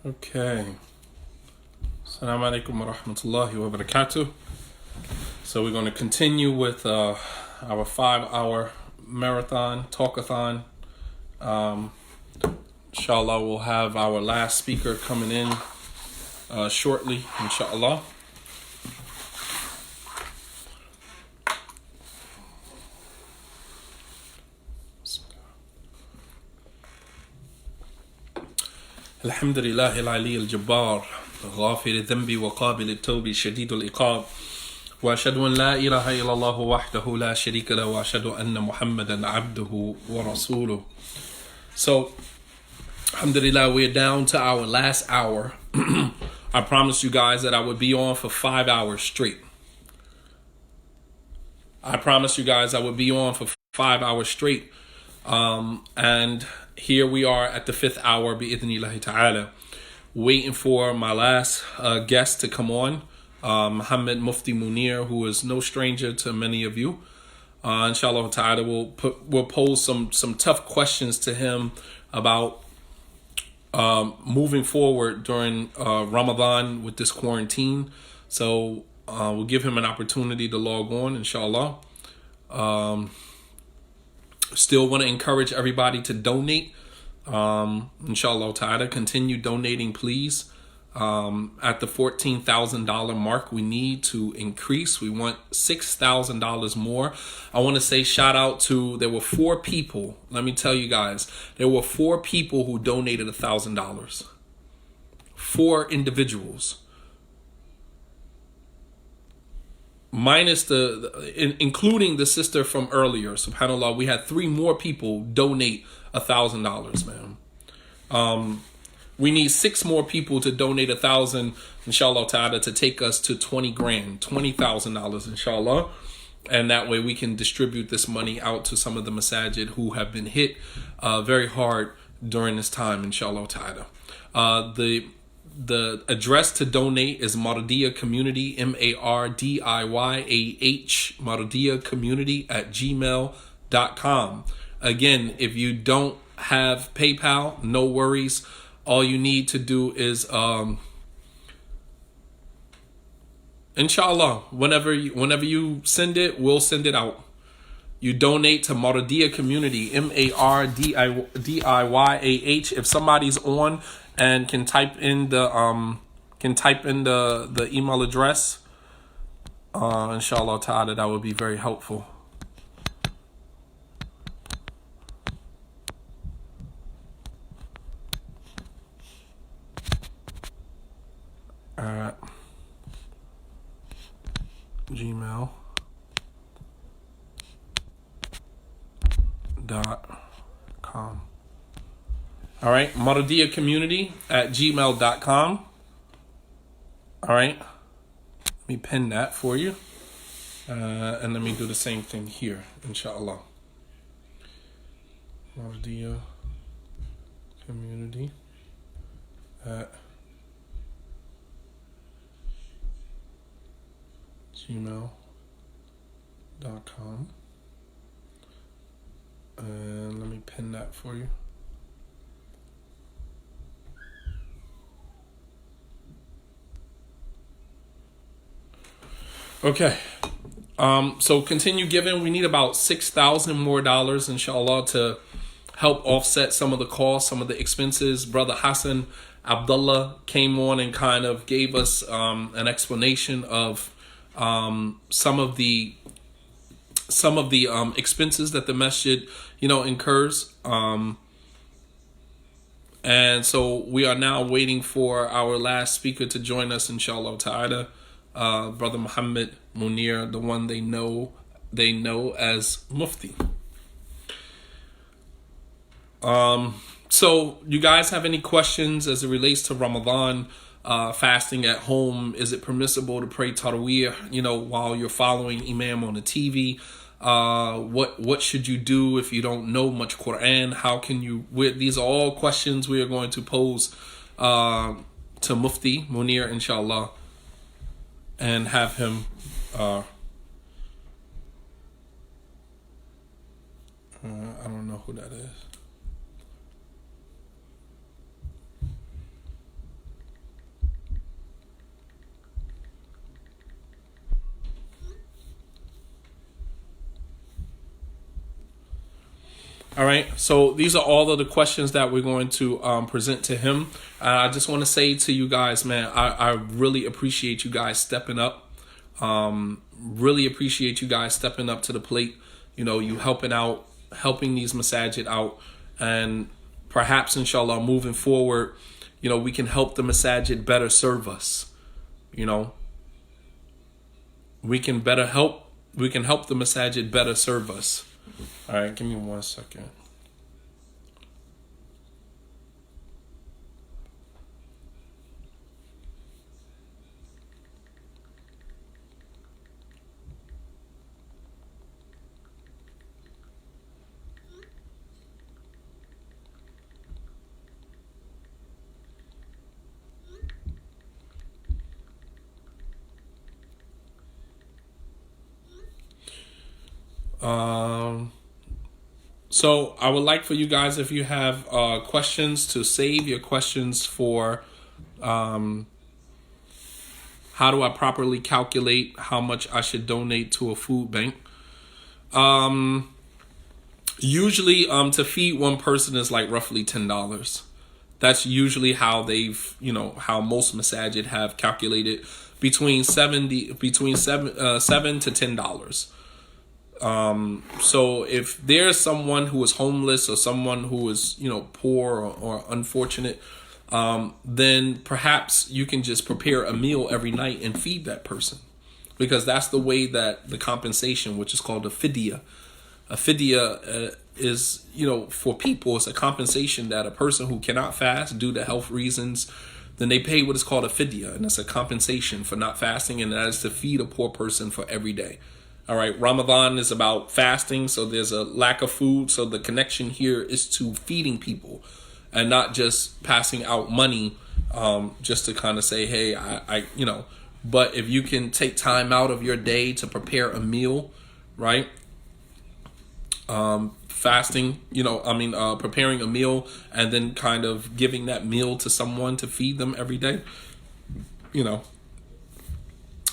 Okay. Assalamu alaikum wa rahmatullahi wa barakatuh. So we're going to continue with our 5-hour marathon, talkathon. Inshallah, we'll have our last speaker coming in shortly, inshallah. الحمد لله العلي الجبار غافر الذنب وقابل التوب شديد العقاب وأشهد أن لا إله إلا الله وحده لا شريك له وأشهد أن محمدا عبده ورسوله. So, alhamdulillah, we're down to our last hour. I promised you guys that I would be on for 5 hours straight. And here we are at the 5th hour, bi'idhnillahi ta'ala, waiting for my last guest to come on, Muhammad Mufti Muneer, who is no stranger to many of you. Inshallah ta'ala, we'll pose some tough questions to him about moving forward during Ramadan with this quarantine. So we'll give him an opportunity to log on, inshallah. Still want to encourage everybody to donate. Inshallah ta'ala, continue donating, please. At the $14,000 mark, we need to increase. We want $6,000 more. I want to say shout out to, there were 4 people. Let me tell you guys, there were 4 people who donated $1,000. 4 individuals. Minus including the sister from earlier, subhanAllah, we had 3 more people donate $1,000, man. We need 6 more people to donate 1,000, inshallah ta'ala, to take us to 20 grand, $20,000, inshallah. And that way we can distribute this money out to some of the masajid who have been hit very hard during this time, inshallah ta'ala. The address to donate is Mardiya Community, MARDIYAH, Mardiya Community at gmail.com. Again, if you don't have PayPal, no worries. All you need to do is, inshallah, whenever you send it, we'll send it out. You donate to Mardiya Community, MARDIYAH. If somebody's on and can type in the email address, inshallah ta'ala, that would be very helpful. At gmail.com. All right, Mardiya Community at gmail.com. All right, let me pin that for you. And let me do the same thing here, inshallah. Mardiya Community at gmail.com. And let me pin that for you. Okay. So continue giving. We need about $6,000 more, inshallah, to help offset some of the costs, some of the expenses. Brother Hassan Abdullah came on and kind of gave us an explanation of some of the expenses that the masjid, incurs. And so we are now waiting for our last speaker to join us, inshallah ta'ala. Brother Muhammad Muneer, the one they know as Mufti. So you guys have any questions as it relates to Ramadan, fasting at home? Is it permissible to pray Taraweeh, while you're following Imam on the TV? What should you do if you don't know much Quran? How can you? These are all questions we are going to pose to Mufti Muneer, inshallah, and have him. I don't know who that is. All right. So these are all of the questions that we're going to present to him. I just want to say to you guys, man, I really appreciate you guys stepping up. Really appreciate you guys stepping up to the plate. You know, you helping these masajid out, and perhaps inshallah moving forward, you know, we can help the masajid better serve us. You know, we can help the masajid better serve us. All right, give me 1 second. So I would like for you guys, if you have questions, to save your questions for how do I properly calculate how much I should donate to a food bank. Usually to feed one person is like roughly $10. That's usually how how most masajid have calculated between $7 to $10. So if there's someone who is homeless or someone who is, poor or unfortunate, then perhaps you can just prepare a meal every night and feed that person, because that's the way that the compensation, which is called a fidya. A fidya is, for people, it's a compensation that a person who cannot fast due to health reasons, then they pay what is called a fidya, and that's a compensation for not fasting, and that is to feed a poor person for every day. All right, Ramadan is about fasting, so there's a lack of food. So the connection here is to feeding people and not just passing out money just to kind of say, hey, but if you can take time out of your day to prepare a meal, right? Fasting, preparing a meal and then kind of giving that meal to someone to feed them every day,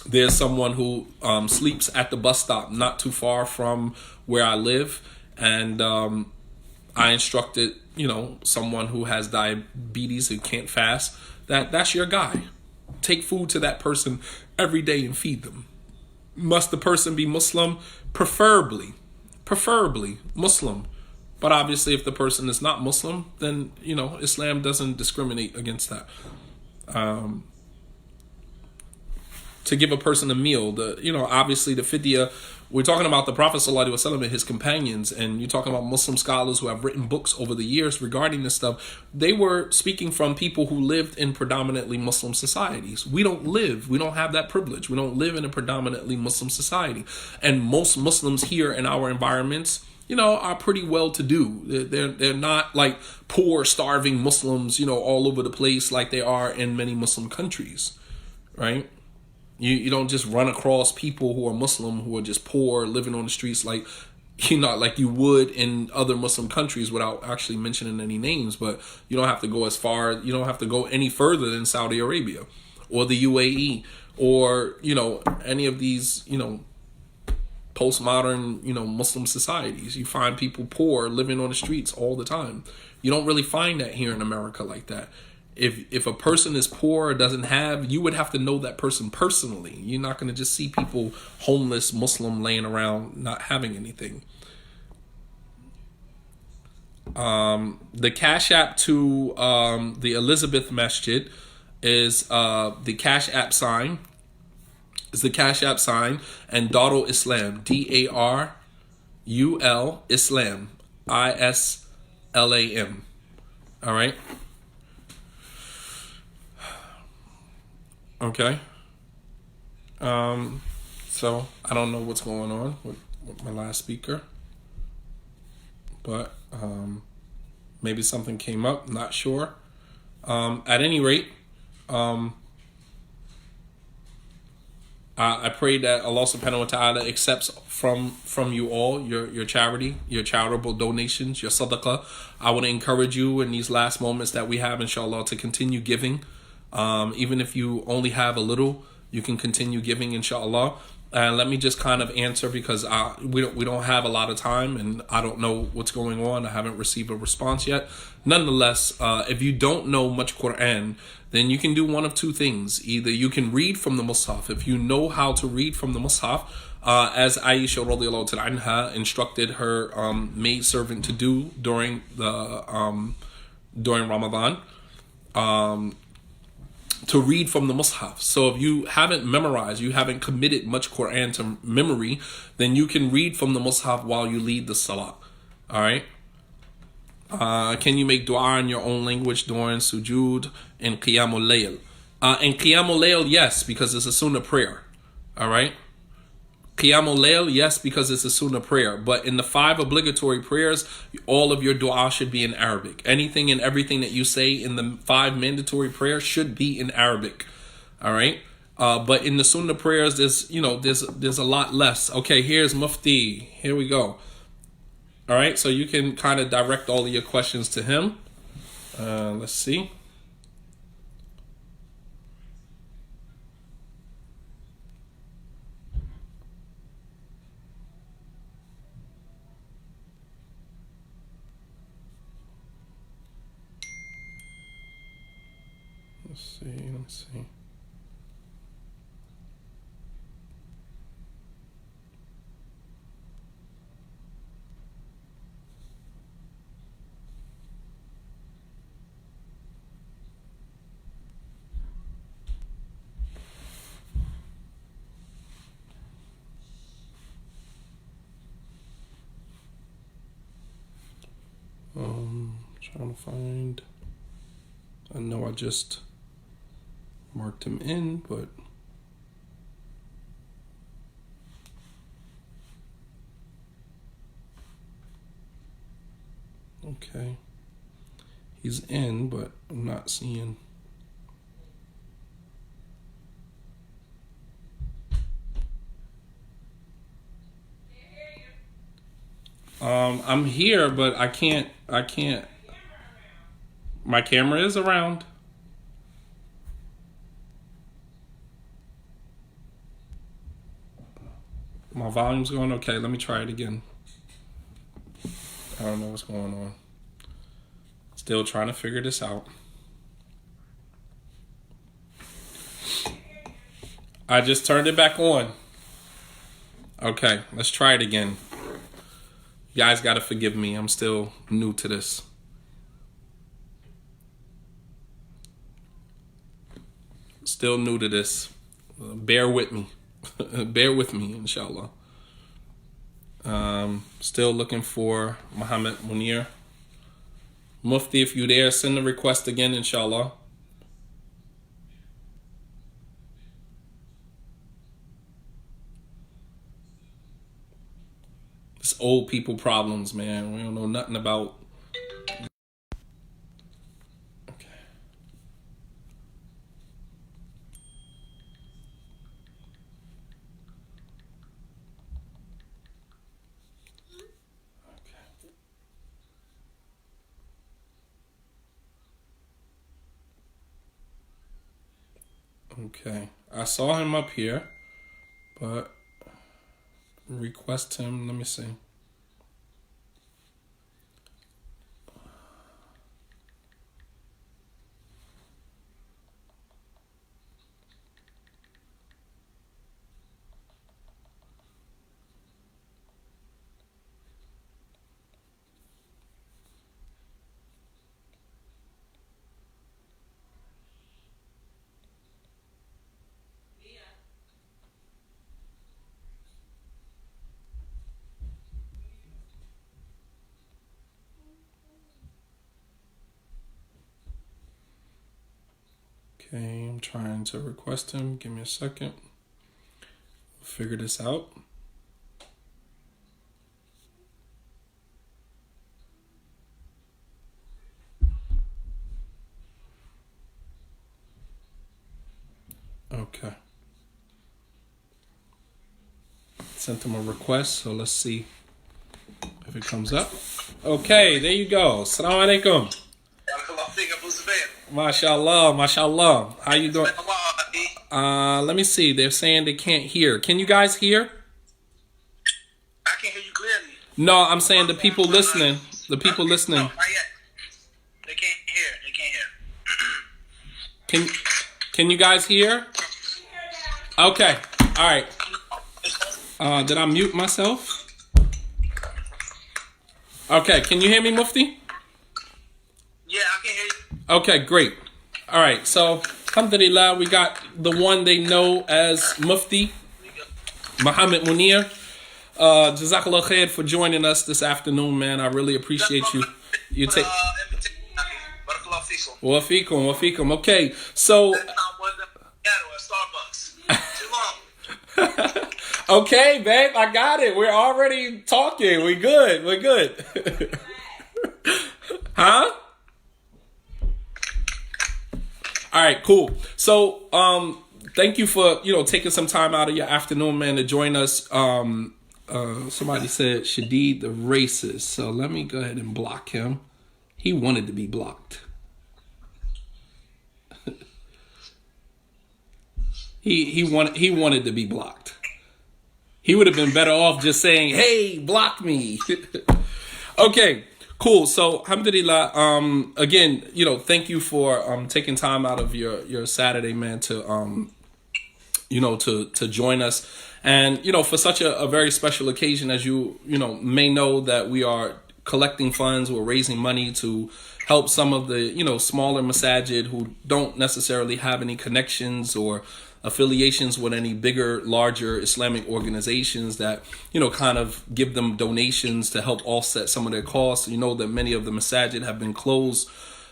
There's someone who sleeps at the bus stop not too far from where I live. And I instructed, someone who has diabetes who can't fast, that's your guy. Take food to that person every day and feed them. Must the person be Muslim? Preferably Muslim. But obviously if the person is not Muslim, then, Islam doesn't discriminate against that. To give a person a meal, obviously the fidya, we're talking about the Prophet ﷺ and his companions, and you're talking about Muslim scholars who have written books over the years regarding this stuff. They were speaking from people who lived in predominantly Muslim societies. We don't have that privilege. We don't live in a predominantly Muslim society. And most Muslims here in our environments, are pretty well to do. They're not like poor, starving Muslims, all over the place like they are in many Muslim countries, right? You don't just run across people who are Muslim who are just poor, living on the streets like you would in other Muslim countries, without actually mentioning any names. But you don't have to go as far, you don't have to go any further than Saudi Arabia or the UAE or, any of these, postmodern, Muslim societies. You find people poor living on the streets all the time. You don't really find that here in America like that. If a person is poor or doesn't have, you would have to know that person personally. You're not going to just see people homeless Muslim laying around not having anything. The Cash App to the Elizabeth Masjid is the Cash App sign. Is the Cash App sign, and Darul Islam, DARUL Islam, ISLAM. All right. Okay. So I don't know what's going on with my last speaker, but maybe something came up. Not sure. At any rate, I pray that Allah subhanahu wa ta'ala accepts from you all your charity, your charitable donations, your sadaqah. I want to encourage you in these last moments that we have, inshallah, to continue giving. Even if you only have a little, you can continue giving, inshallah. And let me just kind of answer because we don't have a lot of time, and I don't know what's going on. I haven't received a response yet. Nonetheless, if you don't know much Quran, then you can do one of two things. Either you can read from the Mus'haf. If you know how to read from the Mus'haf, as Aisha radiallahu ta'ala anha instructed her maidservant to do during Ramadan, to read from the Mus'haf. So if you haven't memorized, you haven't committed much Quran to memory, then you can read from the Mus'haf while you lead the Salah. All right? Can you make dua in your own language during sujood and qiyamul layl? In qiyamul layl, yes, because it's a sunnah prayer. All right? Qiyamul layl, yes, because it's a sunnah prayer. But in the 5 obligatory prayers, all of your dua should be in Arabic. Anything and everything that you say in the 5 mandatory prayers should be in Arabic. All right? But in the sunnah prayers, there's a lot less. Okay, here's Mufti. Here we go. All right, so you can kind of direct all of your questions to him. Let's see. Let me see. Trying to find. I know I just marked him in, but okay, he's in, but I'm not seeing. I'm here, but I can't. My camera is around. My volume's going okay. Let me try it again. I don't know what's going on. Still trying to figure this out. I just turned it back on. Okay, let's try it again. You guys got to forgive me. I'm still new to this. Still new to this. Bear with me. Bear with me, inshallah. Still looking for Muhammad Muneer. Mufti, if you're there, send the request again, inshallah. It's old people problems, man. We don't know nothing about. Okay, I saw him up here, but request him. Let me see. Okay, I'm trying to request him. Give me a second. We'll figure this out. Okay. Sent him a request, so let's see if it comes up. Okay, there you go. Assalamu alaikum. MashaAllah, mashallah. How you doing? Let me see. They're saying they can't hear. Can you guys hear? I can hear you clearly. No, I'm saying the people listening. The people listening. No, not yet. They can't hear. They can't hear. Can you guys hear? Okay. All right. Did I mute myself? Okay. Can you hear me, Mufti? Yeah, I can hear you. Okay, great. All right. So, alhamdulillah, we got the one they know as Mufti, Muhammad Muneer. Jazakallah khair for joining us this afternoon, man. I really appreciate you. You take. Wa fikum. Okay, so. Okay, babe, I got it. We're already talking. We good. We're good. Huh? All right, cool. So, thank you for taking some time out of your afternoon, man, to join us. Somebody said Shadid the racist, so let me go ahead and block him. He wanted to be blocked. he wanted to be blocked. He would have been better off just saying, "Hey, block me." Okay, cool. So, alhamdulillah. Again, thank you for taking time out of your Saturday, man, to to join us. And, for such a very special occasion, as you may know, that we are collecting funds, we're raising money to help some of the, smaller masajid who don't necessarily have any connections or affiliations with any bigger, larger Islamic organizations that, kind of give them donations to help offset some of their costs. You know that many of the masajid have been closed,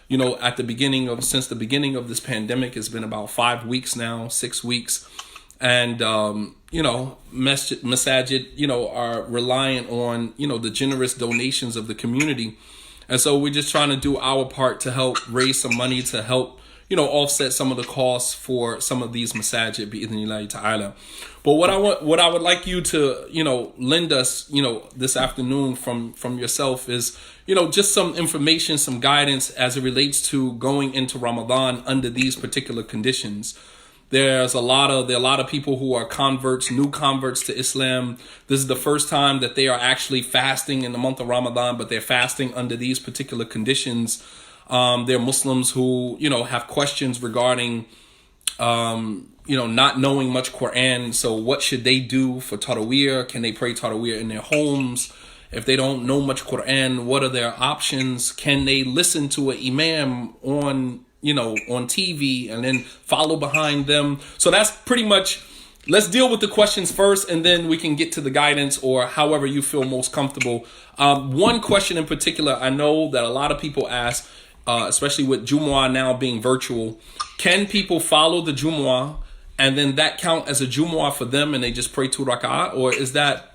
since the beginning of this pandemic. It's been about 5 weeks now, 6 weeks. And, masajid, are reliant on, the generous donations of the community. And so we're just trying to do our part to help raise some money to help, offset some of the costs for some of these masajid, bi'idhnillahi ta'ala. But what I would like you to, lend us, this afternoon from yourself is, just some information, some guidance as it relates to going into Ramadan under these particular conditions. There are a lot of people who are new converts to Islam. This is the first time that they are actually fasting in the month of Ramadan, but they're fasting under these particular conditions. There are Muslims who, have questions regarding, not knowing much Quran. So what should they do for Taraweeh? Can they pray Taraweeh in their homes? If they don't know much Quran, what are their options? Can they listen to an Imam on TV and then follow behind them? So that's pretty much, let's deal with the questions first and then we can get to the guidance or however you feel most comfortable. One question in particular, I know that a lot of people ask, especially with Jumu'ah now being virtual, can people follow the Jumu'ah and then that count as a Jumu'ah for them and they just pray 2 rak'ah? Or is that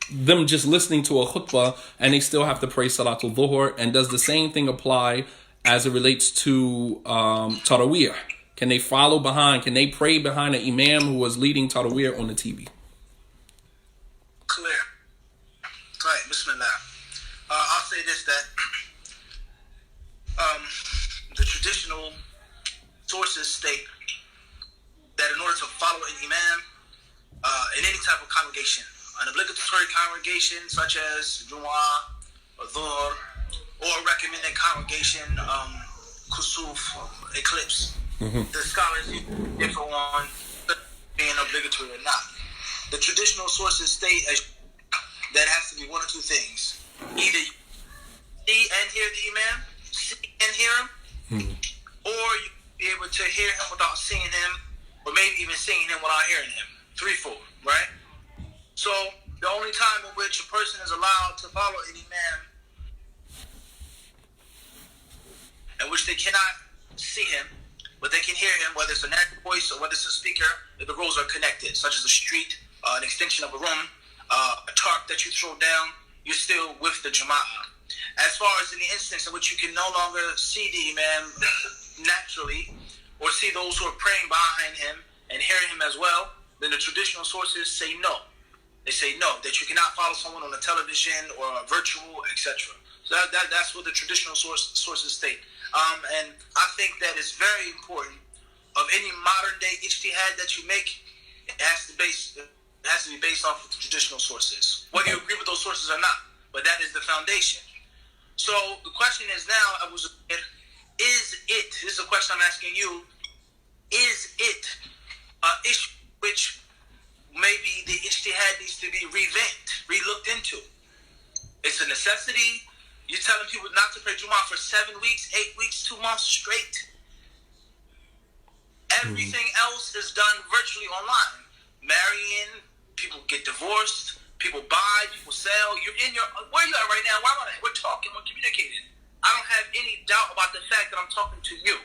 them just listening to a khutbah and they still have to pray Salatul Dhuhr? And does the same thing apply as it relates to Taraweeh? Can they follow behind? Can they pray behind an imam who was leading Taraweeh on the TV? Clear. Right, Bismillah. I'll say this, that the traditional sources state that in order to follow an imam in any type of congregation, an obligatory congregation such as Jumu'ah or Dhuhr, or recommended congregation, kusuf, eclipse. The scholars differ on being obligatory or not. The traditional sources state that it has to be one of two things. Either you see and hear the imam, see and hear him, or you be able to hear him without seeing him, or maybe even seeing him without hearing him. 3-4, right? So the only time in which a person is allowed to follow an imam in which they cannot see him, but they can hear him, whether it's a natural voice or whether it's a speaker, the rows are connected, such as a street, an extension of a room, a tarp that you throw down, you're still with the Jama'ah. As far as in the instance in which you can no longer see the imam naturally, or see those who are praying behind him and hearing him as well, then the traditional sources say no. They say no, that you cannot follow someone on a television or a virtual, etc. So that's what the traditional sources state. And I think that it's very important of any modern day ijtihad that you make, it has to be based off of the traditional sources, whether you agree with those sources or not. But that is the foundation. So the question is now, is it? This is a question I'm asking you. Is it an issue which maybe the ijtihad needs to be revamped, relooked into? It's a necessity. You're telling people not to pray Jumu'ah for 7 weeks, 8 weeks, 2 months straight. Everything else is done virtually online. Marrying, people get divorced, people buy, people sell. You're in your, where are you at right now? Why am I? We're talking, we're communicating. I don't have any doubt about the fact that I'm talking to you.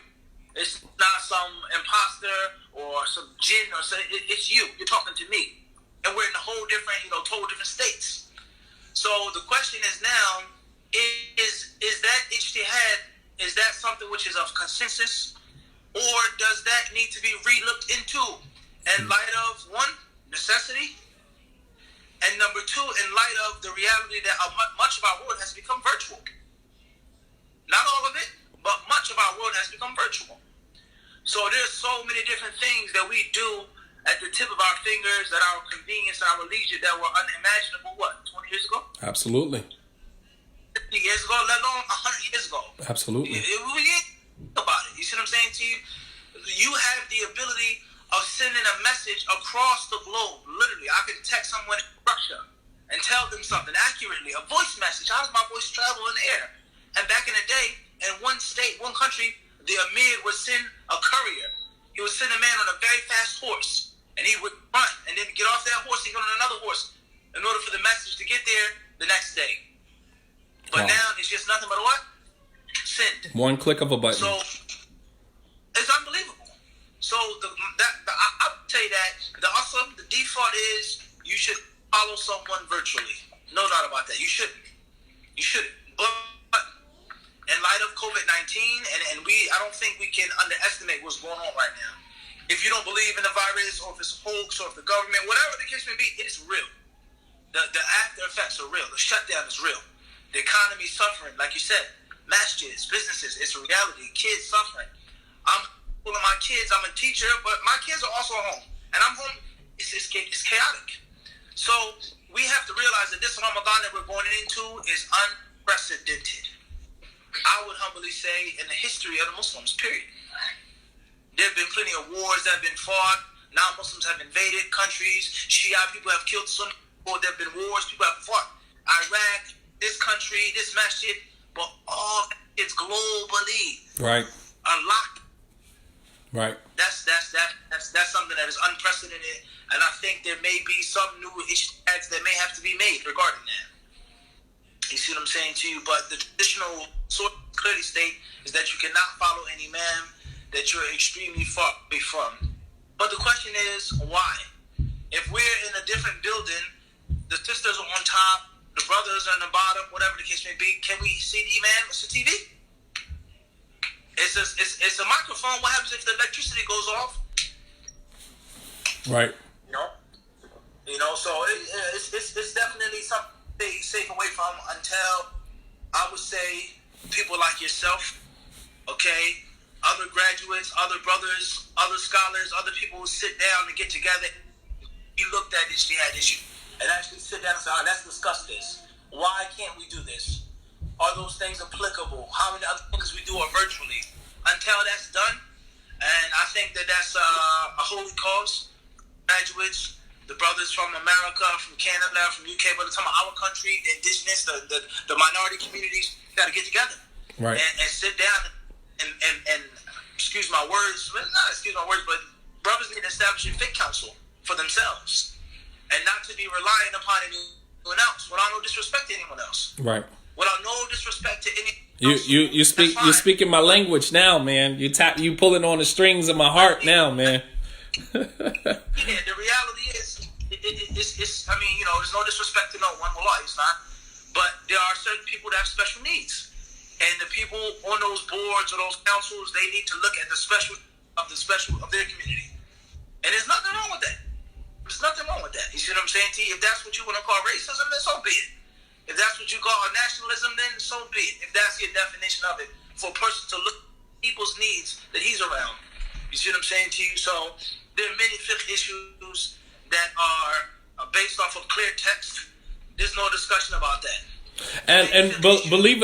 It's not some imposter or some jinn or some, it's you. You're talking to me. And we're in a whole different, total different states. So the question is now, is that ijtihad, is that something which is of consensus? Or does that need to be re-looked into in light of, one, necessity, and number two, in light of the reality that much of our world has become virtual? Not all of it, but much of our world has become virtual. So there's so many different things that we do at the tip of our fingers, at our convenience, our leisure, that were unimaginable, 20 years ago? Absolutely. 50 years ago, let alone 100 years ago. Absolutely. We think about it. You see what I'm saying to you? You have the ability of sending a message across the globe. Literally, I can text someone in Russia and tell them something accurately. A voice message. How does my voice travel in the air? And back in the day, in one state, one country, the Amir would send a courier. He would send a man on a very fast horse, and he would run, and then get off that horse and get on another horse in order for the message to get there the next day. But now it's just nothing but what? Send. One click of a button. So it's unbelievable. So I'll tell you that the default is you should follow someone virtually. No doubt about that. You shouldn't. But in light of COVID-19, and I don't think we can underestimate what's going on right now. If you don't believe in the virus, or if it's a hoax, or if the government, whatever the case may be, it's real. The after effects are real. The shutdown is real. The economy is suffering, like you said. Masjids, businesses, it's a reality. Kids suffering. I'm pulling my kids. I'm a teacher, but my kids are also home, and I'm home. It's chaotic. So we have to realize that this Ramadan that we're going into is unprecedented. I would humbly say in the history of the Muslims, period. There have been plenty of wars that have been fought. Now Muslims have invaded countries. Shia people have killed Sunni people. There have been wars. People have fought. Iraq, this country, this masjid, but all it's globally. Right. A lot. Right. That's something that is unprecedented, and I think there may be some new ijtihads that may have to be made regarding that. You see what I'm saying to you? But the traditional source clearly state is that you cannot follow an imam that you're extremely far away from. But the question is, why? If we're in a different building, the sisters are on top, the brothers are on the bottom, whatever the case may be, can we see the imam? It's a TV. It's a microphone. What happens if the electricity goes off? Right. So it's definitely something to stay safe away from until, I would say, people like yourself, okay, other graduates, other brothers, other scholars, other people who sit down and get together. You looked at this jihad issue and actually sit down and say, all right, let's discuss this. Why can't we do this? Are those things applicable? How many other things we do are virtually? Until that's done, and I think that's a holy cause. Graduates, the brothers from America, from Canada, from UK, by the time of our country, the indigenous, the minority communities, got to get together, right, and sit down and excuse my words, well, not excuse my words, but brothers need to establish a faith council for themselves, and not to be relying upon anyone else, without no disrespect to anyone else, right, without no disrespect to any. You speaking my language now, man. You pulling on the strings of my heart now, man. Yeah, the reality is, it's I mean, there's no disrespect to no one. Well, it's not. But there are certain people that have special needs, and the people on those boards or those councils, they need to look at the special of their community. And there's nothing wrong with that. There's nothing wrong with that. You see what I'm saying to you? If that's what you want to call racism, then so be it. If that's what you call nationalism, then so be it. If that's your definition of it, for a person to look at people's needs that he's around, You see what I'm saying to you? So there are many fiqh issues that are based off of clear text. There's no discussion about that. And believe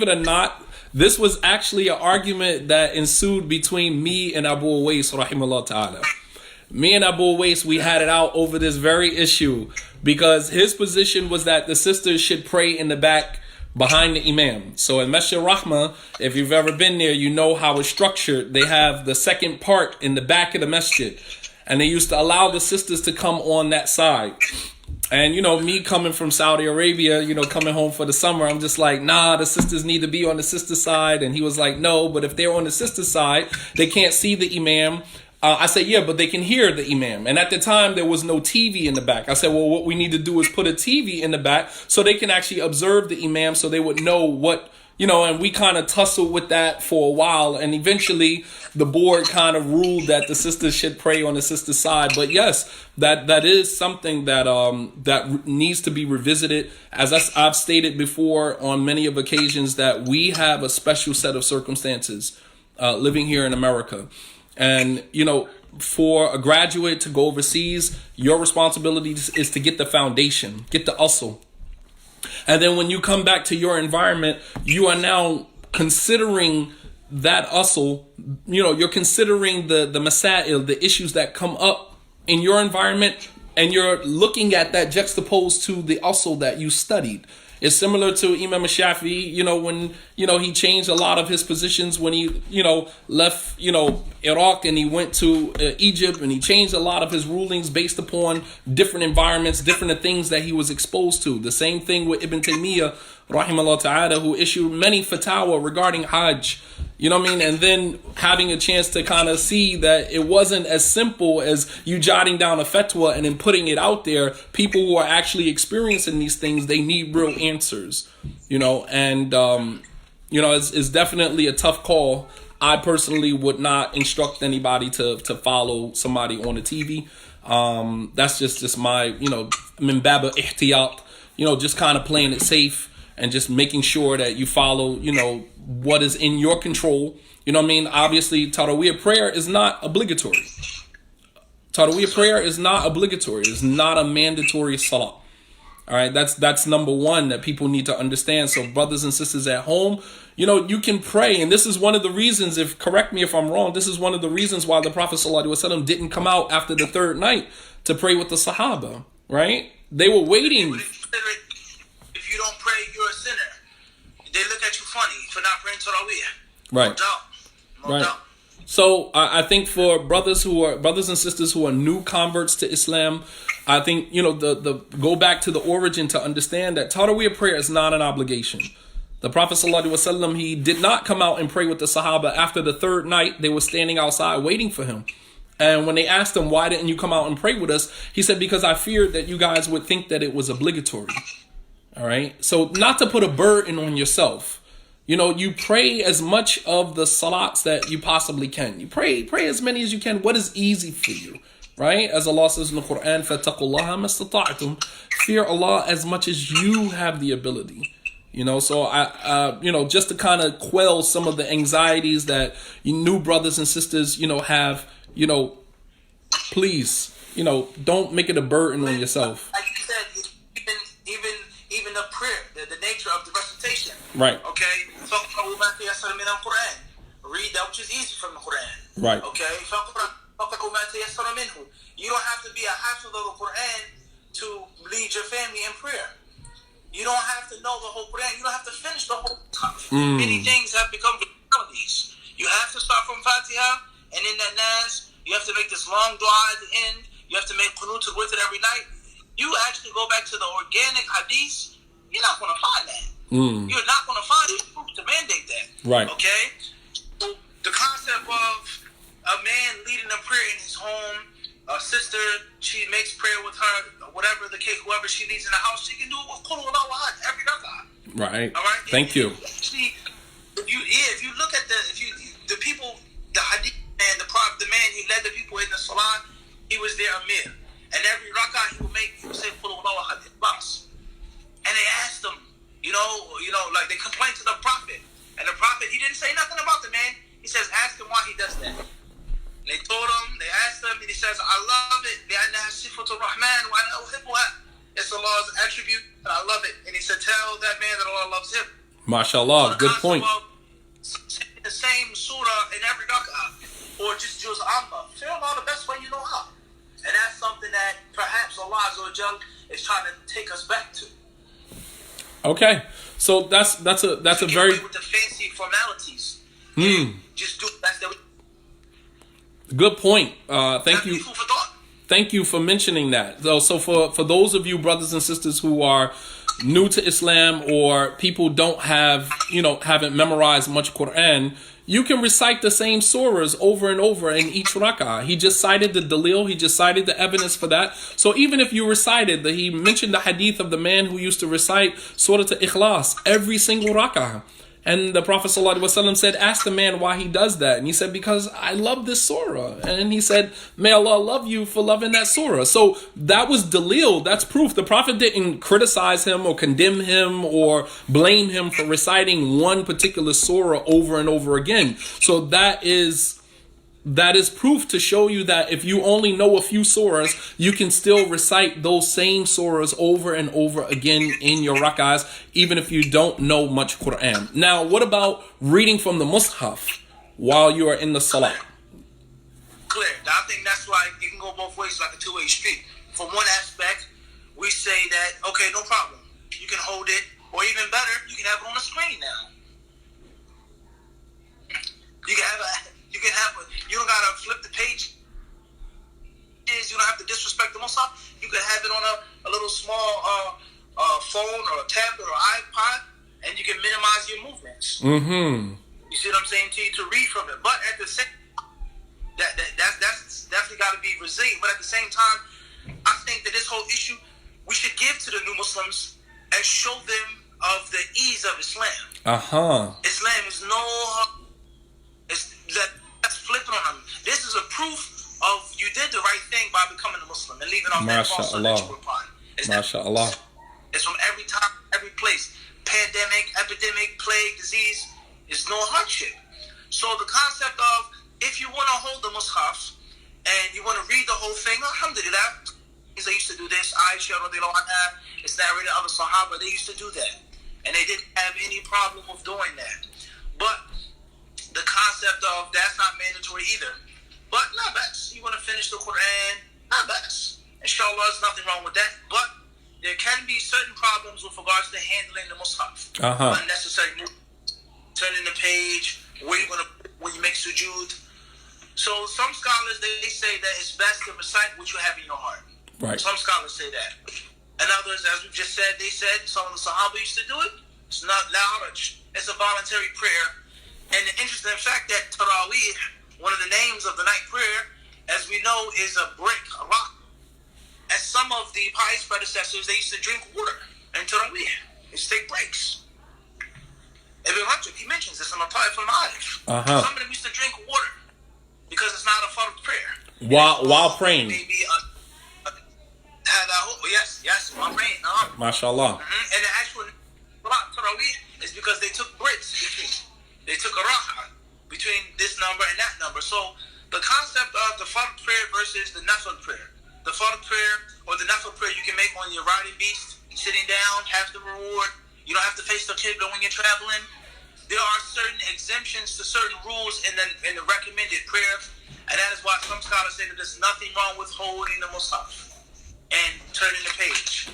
it or not, this was actually an argument that ensued between me and Abu Uwais, rahimahullah ta'ala. Me and Abu Uwais, we had it out over this very issue because his position was that the sisters should pray in the back behind the Imam. So in Masjid Rahma, if you've ever been there, you know how it's structured. They have the second part in the back of the masjid, and they used to allow the sisters to come on that side. And, you know, me coming from Saudi Arabia, you know, coming home for the summer, I'm just like, nah, the sisters need to be on the sister side. And he was like, no, but if they're on the sister side, they can't see the Imam. I said, yeah, but they can hear the Imam. And at the time, there was no TV in the back. I said, well, what we need to do is put a TV in the back so they can actually observe the Imam so they would know what, you know, and we kind of tussled with that for a while. And eventually, the board kind of ruled that the sisters should pray on the sister side. But yes, that is something that that needs to be revisited. As I've stated before on many of occasions, that we have a special set of circumstances living here in America. And, you know, for a graduate to go overseas, your responsibility is to get the foundation, get the usul. And then when you come back to your environment, you are now considering that usul, you know, you're considering the masail, the issues that come up in your environment, and you're looking at that juxtaposed to the usul that you studied. It's similar to Imam Shafi'i, you know, when, you know, he changed a lot of his positions when he, you know, left, you know, Iraq and he went to Egypt, and he changed a lot of his rulings based upon different environments, different things that he was exposed to. The same thing with Ibn Taymiyyah, rahimahullah ta'ala, who issued many fatwa regarding Hajj. You know what I mean? And then having a chance to kind of see that it wasn't as simple as you jotting down a fatwa and then putting it out there. People who are actually experiencing these things, they need real answers, you know, and, you know, it's definitely a tough call. I personally would not instruct anybody to follow somebody on the TV. That's just my, you know, min baba ihtiyat, you know, just kind of playing it safe and just making sure that you follow, you know, what is in your control. You know what I mean? Obviously, Taraweeh prayer is not obligatory. Taraweeh prayer is not obligatory. It's not a mandatory salah. All right, that's number one that people need to understand. So brothers and sisters at home, you know, you can pray. And this is one of the reasons, correct me if I'm wrong, this is one of the reasons why the Prophet ﷺ didn't come out after the third night to pray with the Sahaba, right? They were waiting. If you don't pray, you're a sinner. They look at you funny for not praying Taraweeh. Right. No doubt. So I think for brothers and sisters who are new converts to Islam, I think, you know, the go back to the origin to understand that Taraweeh prayer is not an obligation. The Prophet ﷺ, he did not come out and pray with the Sahaba after the third night. They were standing outside waiting for him. And when they asked him, why didn't you come out and pray with us? He said, because I feared that you guys would think that it was obligatory. All right. So not to put a burden on yourself. You know, you pray as much of the salats that you possibly can. You pray as many as you can. What is easy for you, right? As Allah says in the Quran, فَاتَّقُوا اللَّهَ مَا اسْتَطَعْتُمْ. Fear Allah as much as you have the ability. You know, so you know, just to kind of quell some of the anxieties that you new brothers and sisters, you know, have, you know, please, you know, don't make it a burden on yourself. Like you said, even the prayer, the nature of the recitation. Right. Okay. Read that which is easy from the Quran. Right. Okay. You don't have to be a hafiz of the Quran to lead your family in prayer. You don't have to know the whole Quran. You don't have to finish the whole Quran. Many things have become realities. You have to start from Fatiha, and in that nas, you have to make this long dua at the end. You have to make qunut with it every night. You actually go back to the organic hadith, you're not going to find that. You're not going to find it to mandate that. Right. Okay? So the concept of a man leading a prayer in his home, a sister, she makes prayer with her, whatever the case, whoever she needs in the house, she can do it with Qul Huwallahu Ahad every rak'ah. Right. All right? Thank you. Actually, if you look at the people, the hadith man, the man, he led the people in the salah, he was their amir. And every rak'ah he would say Qul Huwallahu Ahad, and they asked him, you know, like they complained to the Prophet. And the Prophet, he didn't say nothing about the man. He says, ask him why he does that. they told him, they asked him, and he says, I love it. لأنها صفة الرحمن وأنا أحبها. It's Allah's attribute, and I love it. And he said, tell that man that Allah loves him. MashaAllah, good point. The same surah in every rak'ah, or just juz amma. Say Allah the best way you know how. And that's something that perhaps Allah Azza wa Jal is trying to take us back to. Okay, so that's a very with the fancy formalities. Just do that's the good point. Thank you. Thank you for mentioning that. So for those of you brothers and sisters who are new to Islam, or people don't haven't memorized much Quran, you can recite the same surahs over and over in each rak'ah. He just cited the dalil, he just cited the evidence for that. So even if you recited, he mentioned the hadith of the man who used to recite Surah Al-Ikhlas every single rak'ah. And the Prophet ﷺ said, ask the man why he does that. And he said, because I love this surah. And he said, may Allah love you for loving that surah. So that was dalil, that's proof. The Prophet didn't criticize him or condemn him or blame him for reciting one particular surah over and over again. So that is proof to show you that if you only know a few surahs, you can still recite those same surahs over and over again in your rak'ahs, even if you don't know much Quran. Now, what about reading from the Mus'haf while you are in the salah? Clear. I think that's why it can go both ways, like a two-way street. From one aspect, we say that, okay, no problem. You can hold it, or even better, you can have it on the screen now. You don't gotta flip the page. You don't have to disrespect the Mus'haf. You can have it on a little small phone or a tablet or iPod, and you can minimize your movements. Mm-hmm. You see what I'm saying to read from it. But at the same that's definitely got to be resilient. But at the same time, I think that this whole issue we should give to the new Muslims and show them of the ease of Islam. Islam is that's flipping on them. This is a proof of you did the right thing by becoming a Muslim and leaving off that falsehood that you were upon. MashaAllah. It's from every time, every place. Pandemic, epidemic, plague, disease. It's no hardship. So the concept of if you want to hold the Mus'haf and you want to read the whole thing, alhamdulillah, they used to do this. Aisha, it's narrated other Sahaba, they used to do that. And they didn't have any problem with doing that. But the concept of that's not mandatory either. But not best. You want to finish the Quran, not best. Inshallah, there's nothing wrong with that. But there can be certain problems with regards to handling the Mus'haf. Unnecessary turning the page, where you're going to when you make sujood. So some scholars, they say that it's best to recite what you have in your heart. Right. Some scholars say that. And others, as we just said, they said some of the Sahaba used to do it. It's not loud. It's a voluntary prayer. And the interesting fact that Taraweeh, one of the names of the night prayer, as we know, is a brick, a rock. As some of the pious predecessors, they used to drink water in Taraweeh. They used to take breaks. Ibn Rajab, he mentions this in Untitled Chapter. Some of them used to drink water because it's not a fard prayer. While praying. Maybe yes, while praying. MashaAllah. And the actual Taraweeh is because they took breaks between. They took a raha between this number and that number. So the concept of the fard prayer versus the nafil prayer. The fard prayer or the nafil prayer you can make on your riding beast, sitting down, have the reward. You don't have to face the qibla when you're traveling. There are certain exemptions to certain rules in the recommended prayer, and that is why some scholars say that there's nothing wrong with holding the Mus'haf and turning the page.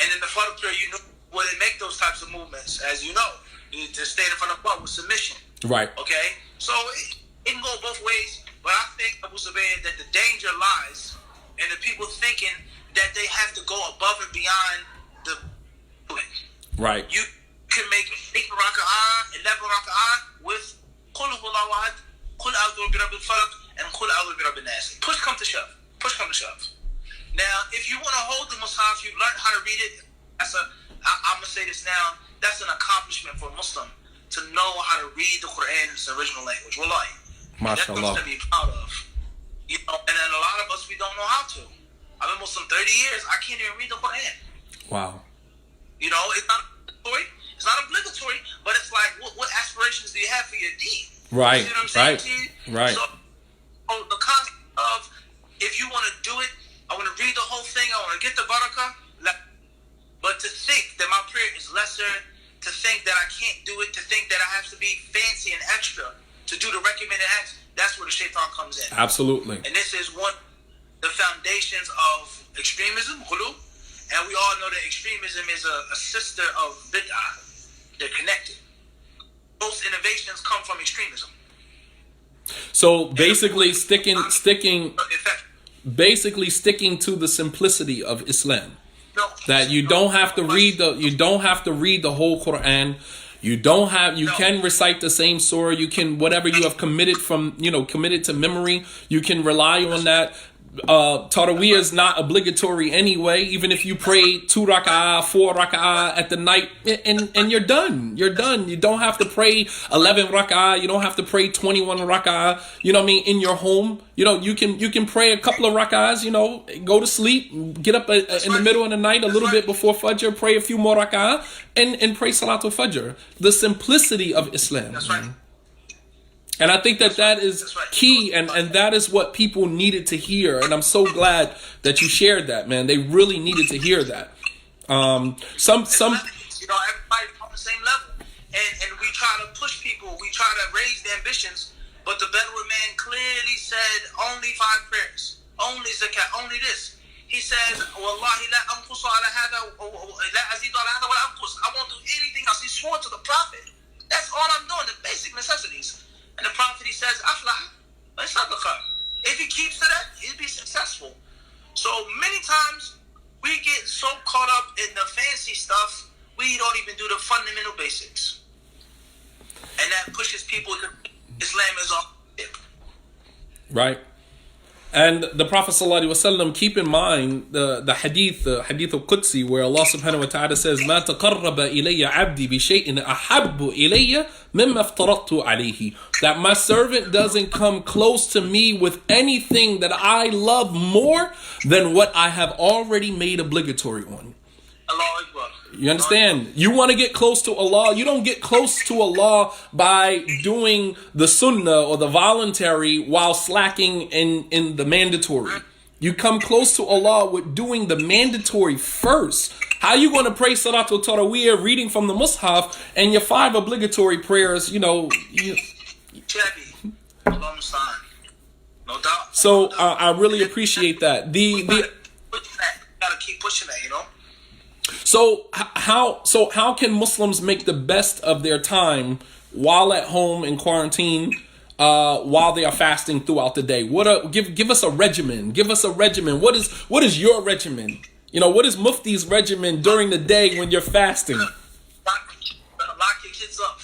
And in the fard prayer, you know where they make those types of movements, as you know. You need to stand in front of God with submission. Right. Okay? So it can go both ways, but I think, Abu Zubayr, that the danger lies in the people thinking that they have to go above and beyond the right. You can make 8 raka'ah, 11 raka'ah with Qul Huwallahu Ahad, Qul A'udhu bi Rabbil Falaq, and Qul A'udhu bi Rabbin Nas. Push come to shove. Now, if you want to hold the Mus'haf, you learn how to read it. I'm going to say this now, that's an accomplishment for a Muslim to know how to read the Quran in its original language. Wallahi. That's something to be proud of. You know, and then a lot of us, we don't know how to. I've been Muslim 30 years, I can't even read the Quran. Wow. You know, it's not obligatory, but it's like, what aspirations do you have for your deen? Right, you see what I'm saying to you? Right. So the concept lesser, to think that I can't do it, to think that I have to be fancy and extra to do the recommended acts. That's where the shaitan comes in. Absolutely. And this is one of the foundations of extremism, ghulu. And we all know that extremism is a sister of bid'ah. They're connected. Most innovations come from extremism. So basically sticking to the simplicity of Islam. That you don't have to read the whole Quran. You can recite the same surah. You can, whatever you have committed to memory, you can rely on that. Taraweeh is not obligatory anyway, even if you pray 2 rak'ah, 4 rak'ah at the night, and you're done. You're done. You don't have to pray 11 rak'ah. You don't have to pray 21 rak'ah. You know what I mean? In your home, you can pray a couple of rak'ahs. Go to sleep, get up in the middle of the night, a little bit before Fajr, pray a few more rak'ah, and pray Salatul Fajr. The simplicity of Islam. That's right. And I think that is key, and that is what people needed to hear. And I'm so glad that you shared that, man. They really needed to hear that. Some everybody's on the same level, and we try to push people. We try to raise their ambitions, but the Bedouin man clearly said only 5 prayers, only zakat, only this. He says, "Wallahi la anqus ala hada, la azid ala hada, wa la anqus." I won't do anything else. He swore to the Prophet. That's all I'm doing. The basic necessities. And the Prophet, he says, "Aflah, if he keeps to that, he'll be successful." So many times we get so caught up in the fancy stuff, we don't even do the fundamental basics, and that pushes people to Islam is off the tip. Right. And the Prophet ﷺ, keep in mind the hadith al-Qudsi, where Allah subhanahu wa ta'ala says, مَا تَقَرَّبَ إِلَيَّ عَبْدِي بِشَيْءٍ أَحَبُّ إِلَيَّ مِمَّا افْتَرَضْتُ عَلَيْهِ. That my servant doesn't come close to me with anything that I love more than what I have already made obligatory on. Allahu Akbar. You understand? You want to get close to Allah. You don't get close to Allah by doing the sunnah or the voluntary while slacking in the mandatory. You come close to Allah with doing the mandatory first. How you going to pray Salatul Taraweeh, reading from the Mus'haf, and your 5 obligatory prayers, No doubt. So I really appreciate that. Gotta keep pushing that, So how can Muslims make the best of their time while at home in quarantine, while they are fasting throughout the day? Give us a regimen. Give us a regimen. What is your regimen? What is Mufti's regimen during the day when you're fasting? Lock your kids up.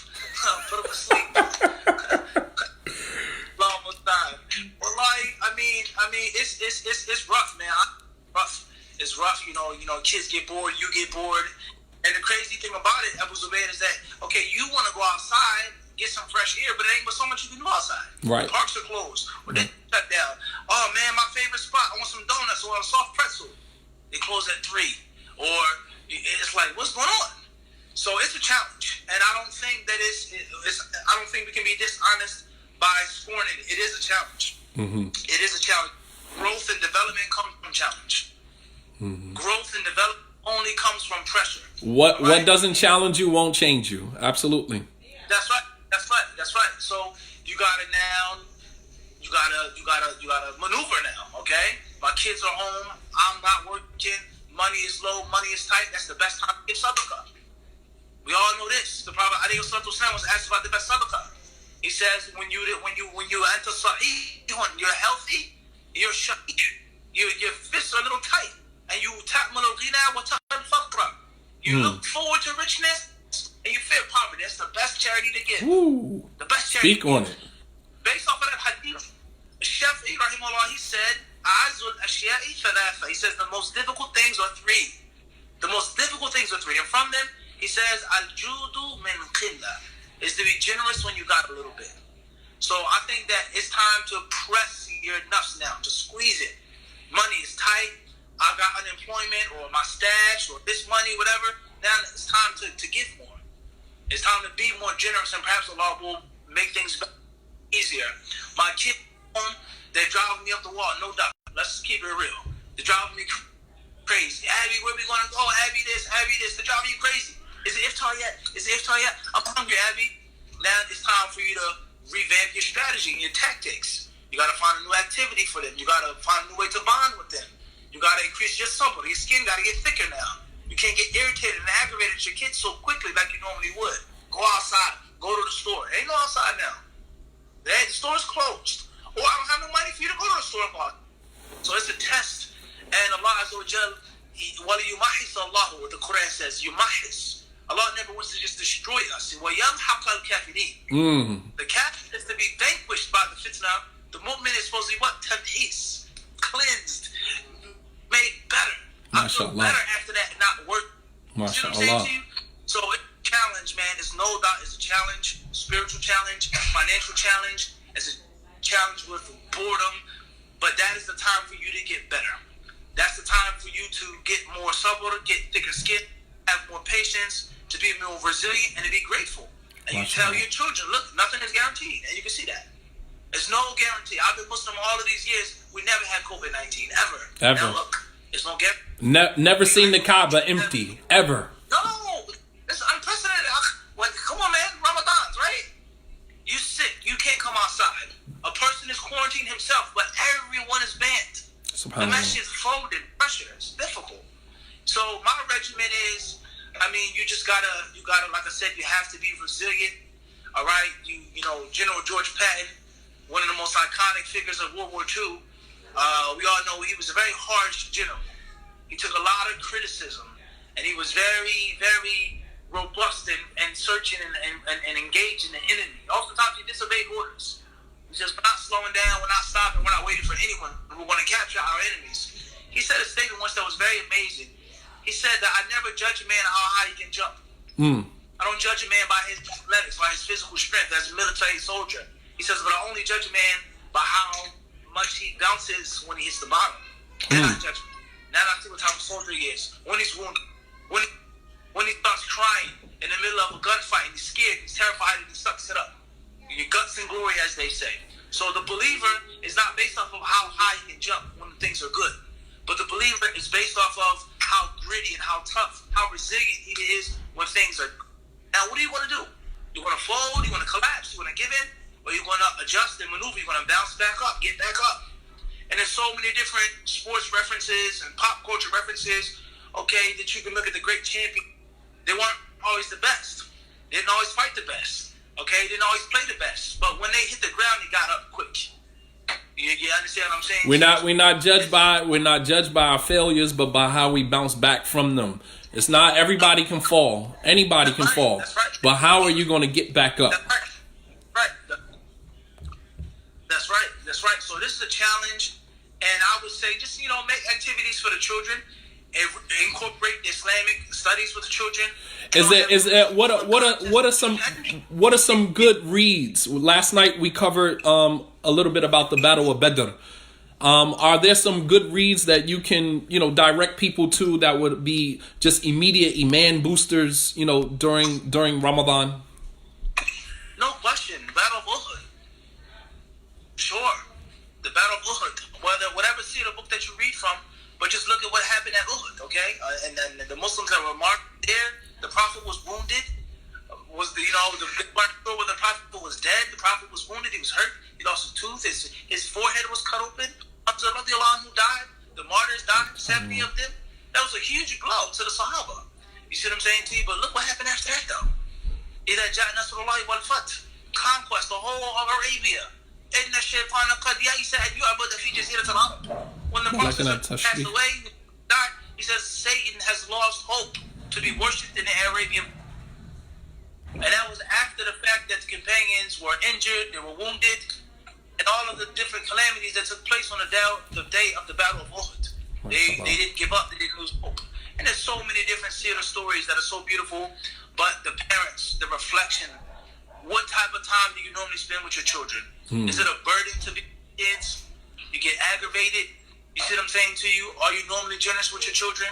Put them to sleep. It's rough, man. It's rough, kids get bored, you get bored. And the crazy thing about it, Abu Zubayr, is that, okay, you want to go outside, get some fresh air, but there ain't but so much you can do outside. Right. The parks are closed, or they shut down. Oh, man, my favorite spot, I want some donuts or a soft pretzel. They close at 3. Or it's like, what's going on? So it's a challenge. And I don't think that I don't think we can be dishonest by scorning it. It is a challenge. Mm-hmm. It is a challenge. Growth and development come from challenge. Mm-hmm. Growth and development only comes from pressure. What doesn't challenge you won't change you. Absolutely. That's right. So you gotta maneuver now, okay? My kids are home, I'm not working, money is low, money is tight, that's the best time to give sadaqah. We all know this. The Prophet ﷺ was asked about the best sadaqah. He says when you enter sahihun, you're healthy, you're shahid, your fists are a little tight. And you ta'mal al-ghina wa ta'al faqra. You look forward to richness and you fear poverty. That's the best charity to give. Ooh. The best charity. Speak on it. Based off of that hadith, Shafi'i rahimahullah, he said, A'azul ashya'i thalatha. He says the most difficult things are 3. The most difficult things are 3. And from them, he says, Al-judu min qilla, is to be generous when you got a little bit. So I think that it's time to press your nuts now, to squeeze it. Money is tight. I got unemployment or my stash or this money, whatever. Now it's time to give more. It's time to be more generous, and perhaps Allah will make things easier. My kids home, they're driving me up the wall, no doubt. Let's keep it real. They're driving me crazy. Abby, where we gonna go? Abby this. They're driving you crazy. Is it iftar yet? Is it iftar yet? I'm hungry, Abby. Now it's time for you to revamp your strategy and your tactics. You got to find a new activity for them. You got to find a new way to bond with them. You got to increase your supper. Your skin got to get thicker now. You can't get irritated and aggravated at your kids so quickly like you normally would. Go outside. Go to the store. Ain't no outside now. The store's closed. Or I don't have no money for you to go to the store. So it's a test. And Allah Azza wa Jal, وَلِيُمَحِّسَ اللَّهُ, what the Quran says, yumahis. Allah never wants to just destroy us. وَيَمْحَقَ الْكَافِرِينَ. The kafir is to be vanquished by the fitna. The mu'min is supposed to be what? Tamhis. Cleansed. Made better. I feel better after that and not work. See what I'm saying to you? So it's a challenge, man. It's no doubt it's a challenge. Spiritual challenge. Financial challenge. It's a challenge with boredom. But that is the time for you to get better. That's the time for you to get more sabr, get thicker skin, have more patience, to be more resilient, and to be grateful. And you tell your children, look, nothing is guaranteed. And you can see that. There's no guarantee. I've been Muslim all of these years. We never had COVID-19, ever. Now look, there's no guarantee. Never seen the Kaaba empty, ever. No, it's unprecedented. Come on, man. Ramadan's, right? You sick. You can't come outside. A person is quarantined himself, but everyone is banned. The Masjid is folded. Pressure. It's difficult. So my regimen is, I mean, you gotta, like I said, you have to be resilient. All right. You know, General George Patton, one of the most iconic figures of World War II. We all know he was a very harsh general. He took a lot of criticism, and he was very, very robust and searching and engaging the enemy. Oftentimes, he disobeyed orders. He's just not slowing down. We're not stopping. We're not waiting for anyone. We're going to capture our enemies. He said a statement once that was very amazing. He said that I never judge a man how high he can jump. I don't judge a man by his athletics, by his physical strength as a military soldier. He says, but I only judge a man by how much he bounces when he hits the bottom. Then I judge him. Now I see what type of soldier he is. When he's wounded, when he starts crying in the middle of a gunfight, and he's scared, he's terrified, and he sucks it up. Your guts and glory, as they say. So the believer is not based off of how high he can jump when things are good. But the believer is based off of how gritty and how tough, how resilient he is when things are good. Now, what do you want to do? You want to fold? You want to collapse? You want to give in? Or you want to adjust and maneuver? You want to bounce back up, get back up? And there's so many different sports references and pop culture references, okay, that you can look at the great champion. They weren't always the best. They didn't always fight the best. Okay, didn't always play the best, but when they hit the ground, he got up quick. You understand what I'm saying? We're not judged by our failures, but by how we bounce back from them. It's not everybody can fall. Anybody can fall. That's right. But how are you going to get back up? That's right. So this is a challenge, and I would say just make activities for the children. Incorporate Islamic studies with the children. What are some good reads? Last night we covered a little bit about the Battle of Badr. Are there some good reads that you can direct people to that would be just immediate iman boosters during Ramadan? No question. Battle of Uhud. Sure. The Battle of Uhud. Whatever seer book that you read from. But just look at what happened at Uhud, okay? And the Muslims that were marked there, the Prophet was wounded. The big where the Prophet was dead, the Prophet was wounded, he was hurt, he lost his tooth, his forehead was cut open. Hamza radiallahu anhu died, the martyrs died, 70 of them. That was a huge blow to the Sahaba. You see what I'm saying to you? But look what happened after that, though. إِذَا جَاءَ نَصْرُ اللَّهِ وَالْفَتْحُ. Conquest, the whole of Arabia. إِنَّ الشَّيْطَانَ قَدْ يَئِسَ أَنْ يُعْبَدَ فِي جَزِيرَةِ الْعَرَبِ. When the Prophet passed away, died, he says Satan has lost hope to be worshipped in the Arabian. And that was after the fact that the companions were injured, they were wounded, and all of the different calamities that took place on the day of the Battle of Uhud. They didn't give up, they didn't lose hope. And there's so many different seerah stories that are so beautiful, but the parents, the reflection, what type of time do you normally spend with your children? Is it a burden to be kids? You get aggravated? You see what I'm saying to you? Are you normally generous with your children?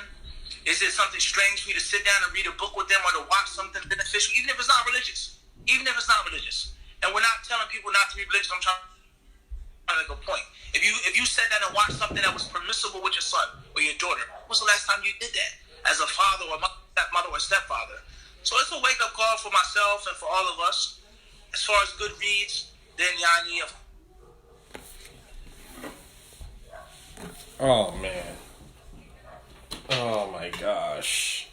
Is it something strange for you to sit down and read a book with them or to watch something beneficial, even if it's not religious? And we're not telling people not to be religious. I'm trying to make a point. If you sat down and watched something that was permissible with your son or your daughter, when was the last time you did that? As a father or mother or stepfather, So it's a wake-up call for myself and for all of us. As far as good reads, then Yani. Oh, man. Oh, my gosh.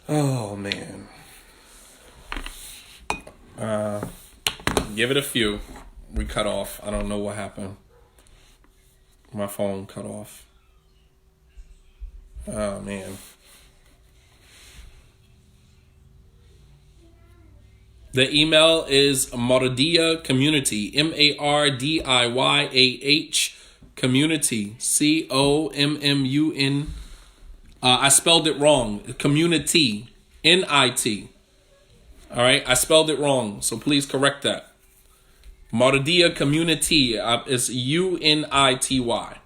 Oh, man. Give it a few. We cut off. I don't know what happened. My phone cut off. Oh, man. The email is Mardiya Community. MARDIYAH Community. COMMUN. I spelled it wrong. Community. NIT. All right. I spelled it wrong. So please correct that. Mardiya Community is UNITY.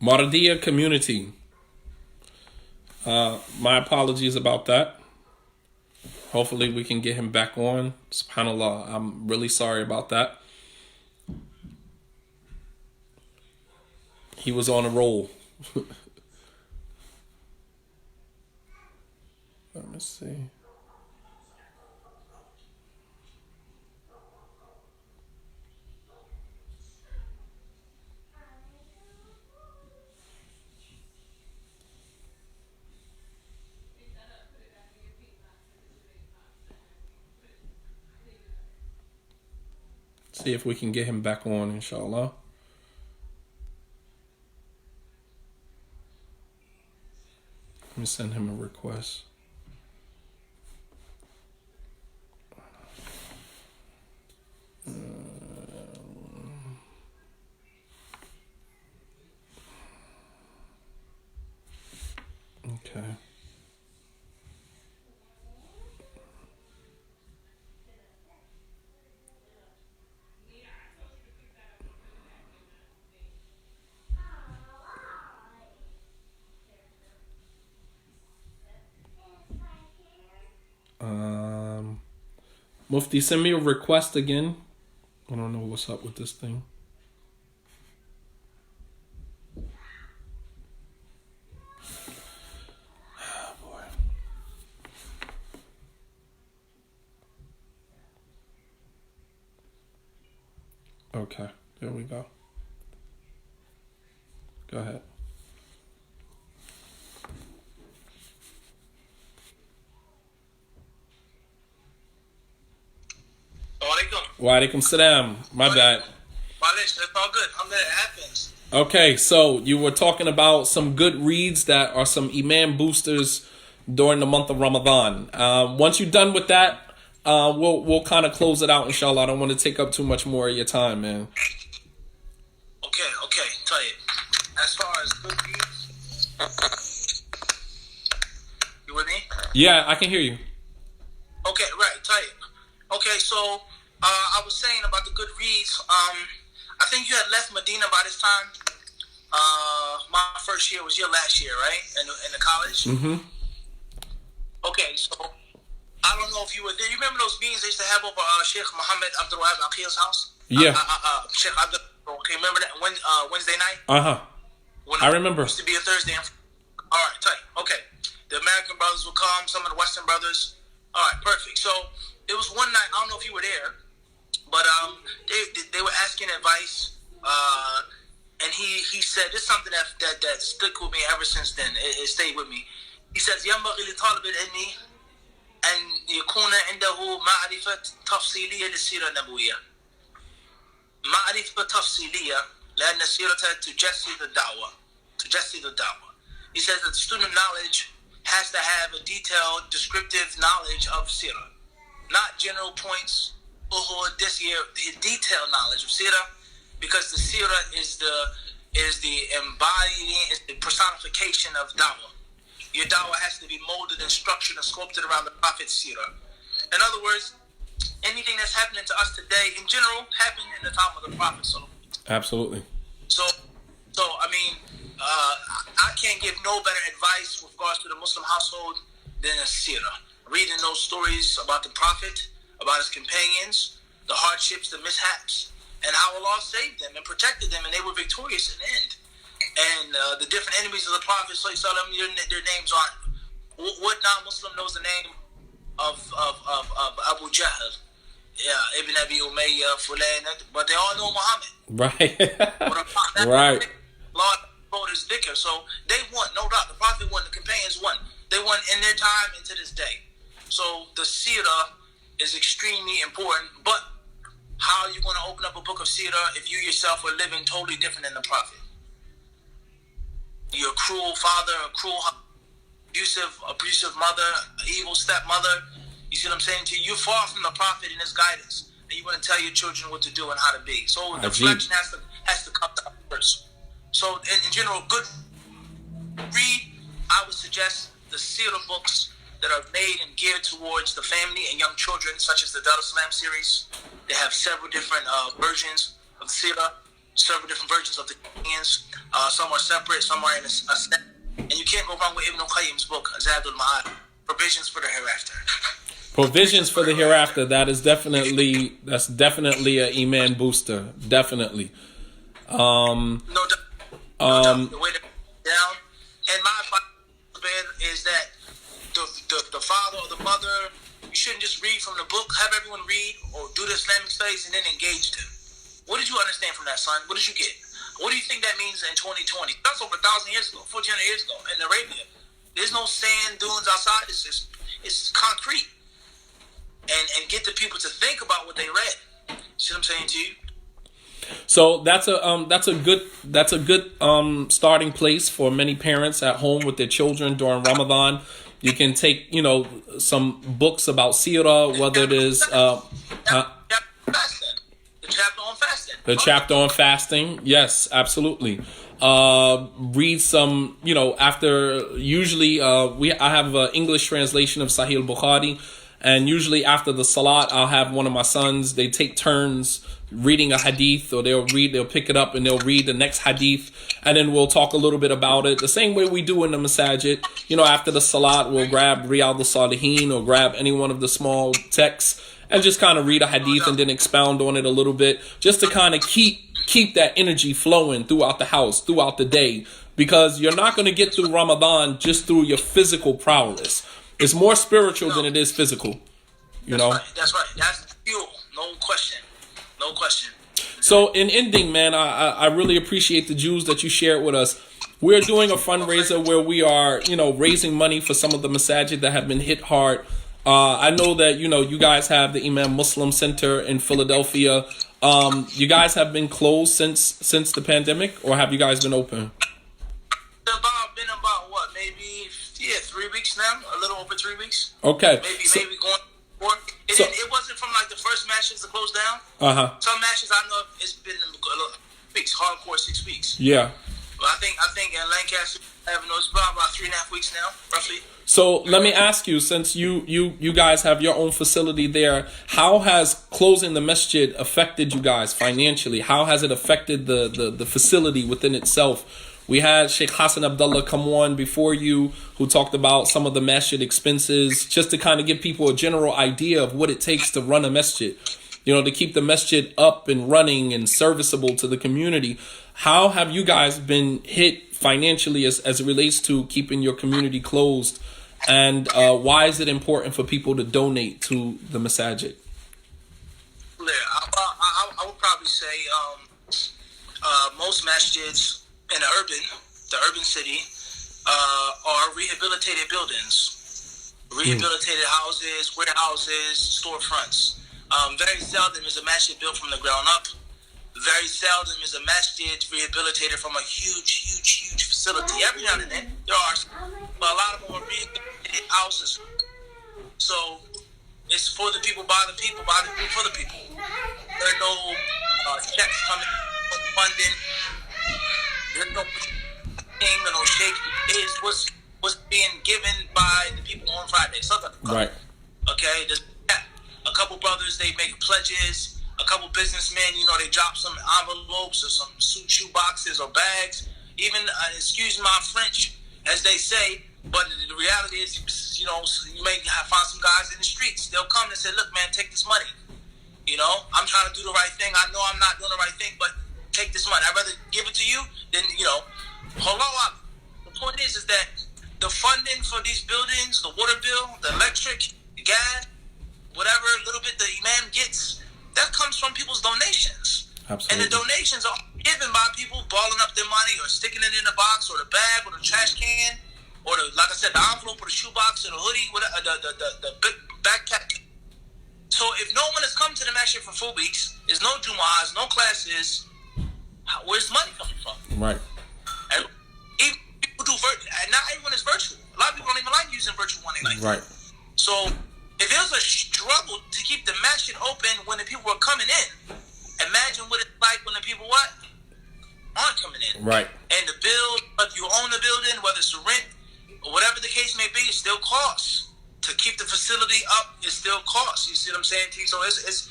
Mardiya Community. My apologies about that. Hopefully we can get him back on. SubhanAllah. I'm really sorry about that. He was on a roll. Let me see. See if we can get him back on, inshallah. Let me send him a request. Okay. Mufti, send me a request again. I don't know what's up with this thing. Oh, boy. Okay, there we go. Go ahead. Wa alaikum salam. My bad. It's all good. I'm glad it happens. Okay, so you were talking about some good reads that are some Imam boosters during the month of Ramadan. Once you're done with that, we'll kind of close it out, inshallah. I don't want to take up too much more of your time, man. Okay. Tell you. As far as good reads, you with me? Yeah, I can hear you. Okay, right. Tell you. Okay, so I was saying about the good reads. I think you had left Medina by this time. My first year was your last year, right? In the college. Mm-hmm. Okay, so I don't know if you were there. You remember those meetings they used to have over Sheikh Muhammad Abdul Wahab Aqil's house? Yeah. Sheikh Abdul. Okay, remember that Wednesday night? I remember. It used to be a Thursday. All right, tight. Okay. The American brothers would come. Some of the Western brothers. All right, perfect. So it was one night. I don't know if you were there, but they were asking advice. And he said, this is something that stuck with me ever since then. It stayed with me. He says, ينبغي لطالب العلم أن يكون عنده معرفة تفصيلية للسيرة النبوية. معرفة تفصيلية لأن السيرة تجسد الدعوة. He says that student knowledge has to have a detailed, descriptive knowledge of Sirah. Not general points, this year, detailed knowledge of Sirah, because the Sirah is the embodying, is the personification of Dawah. Your Dawah has to be molded and structured and sculpted around the Prophet's Sirah. In other words, anything that's happening to us today, in general, happened in the time of the Prophet. Absolutely. So I mean, I can't give no better advice with regards to the Muslim household than a seerah. Reading those stories about the Prophet, about his companions, the hardships, the mishaps, and how Allah saved them and protected them, and they were victorious in the end. And the different enemies of the Prophet, their names aren't. What non-Muslim knows the name of Abu Jahl? Yeah, Ibn Abi Umayyah, Fulan, but they all know Muhammad. Right. Right. Lord told his dhikr. So they won, no doubt. The Prophet won, the companions won. They won in their time and to this day. So the seerah is extremely important, but how are you going to open up a book of seerah if you yourself are living totally different than the Prophet? You're a cruel father, a cruel, abusive mother, an evil stepmother. You see what I'm saying to you? You're far from the Prophet and his guidance, and you want to tell your children what to do and how to be. So the reflection has to come to us first. So in general, good read. I would suggest the seerah books that are made and geared towards the family and young children, such as the Dar es Salaam series. They have several different versions of the seerah, several different versions of the companions. Some are separate, some are in a set. And you can't go wrong with Ibn Qayyim's book, Zadul Ma'ad, Provisions for the Hereafter. Provisions for the Hereafter. That's definitely a Iman booster. Definitely. No doubt. The way down. And my advice is that the father or the mother, you shouldn't just read from the book. Have everyone read or do the Islamic studies and then engage them. What did you understand from that, son? What did you get? What do you think that means in 2020? That's over 1,000 years ago, 1,400 years ago in Arabia. There's no sand dunes outside. It's concrete. And get the people to think about what they read. See what I'm saying to you? So that's a good starting place for many parents at home with their children during Ramadan. You can take some books about seerah, whether it is the chapter on fasting. The chapter on fasting, yes, absolutely. Read some, after usually I have an English translation of Sahih al-Bukhari, and usually after the salat, I'll have one of my sons. They take turns reading a hadith, or they'll pick it up and they'll read the next hadith, and then we'll talk a little bit about it. The same way we do in the Masjid. After the salat, we'll grab Riyadh al-Salihin or grab any one of the small texts and just kind of read a hadith and then expound on it a little bit, just to kind of keep that energy flowing throughout the house, throughout the day, because you're not going to get through Ramadan just through your physical prowess. It's more spiritual than it is physical, That's right. That's the fuel. No question. So in ending, man, I really appreciate the Jews that you shared with us. We're doing a fundraiser where we are, raising money for some of the masajid that have been hit hard. I know that, you guys have the Imam Muslim Center in Philadelphia. You guys have been closed since the pandemic, or have you guys been open? Been about what? Maybe 3 weeks now. A little over 3 weeks. Okay. Maybe going. It wasn't from like the first matches to close down. Some matches I know it's been weeks, hardcore 6 weeks. Yeah. But I think in Lancaster, it's about 3.5 weeks now, roughly. So let me ask you, since you guys have your own facility there, how has closing the masjid affected you guys financially? How has it affected the facility within itself? We had Sheikh Hassan Abdullah come on before you, who talked about some of the masjid expenses, just to kind of give people a general idea of what it takes to run a masjid, to keep the masjid up and running and serviceable to the community. How have you guys been hit financially as it relates to keeping your community closed? And why is it important for people to donate to the masajid? I would probably say most masjids in the urban city are rehabilitated buildings, rehabilitated houses, warehouses, storefronts. Very seldom is a masjid built from the ground up. Very seldom is a masjid rehabilitated from a huge facility. Every now and then there are, but a lot of them are rehabilitated houses. So it's for the people, by the people, for the people. There are no checks coming from funding. There's no king or no sheikh. It's what's being given by the people on Friday. Right. Okay. A a couple brothers, they make pledges. A couple businessmen, they drop some envelopes or some shoe boxes or bags. Even, excuse my French, as they say, but the reality is, you may find some guys in the streets. They'll come and say, look, man, take this money. I'm trying to do the right thing. I know I'm not doing the right thing, but take this money. I'd rather give it to you than, hello. The point is that the funding for these buildings, the water bill, the electric, the gas, whatever little bit the imam gets, that comes from people's donations. Absolutely. And the donations are given by people balling up their money or sticking it in the box or the bag or the trash can or like I said, the envelope or the shoebox or the hoodie, whatever, the big backpack. So if no one has come to the masjid for 4 weeks, there's no Jumu'ahs, no classes, where's the money coming from? Right. And even people do not everyone is virtual. A lot of people don't even like using virtual money like that. Right. So if it was a struggle to keep the masjid open when the people were coming in, imagine what it's like when the people aren't coming in. Right. And the bill, whether you own the building, whether it's a rent, or whatever the case may be, it still costs. To keep the facility up, it still costs. You see what I'm saying, T? So it's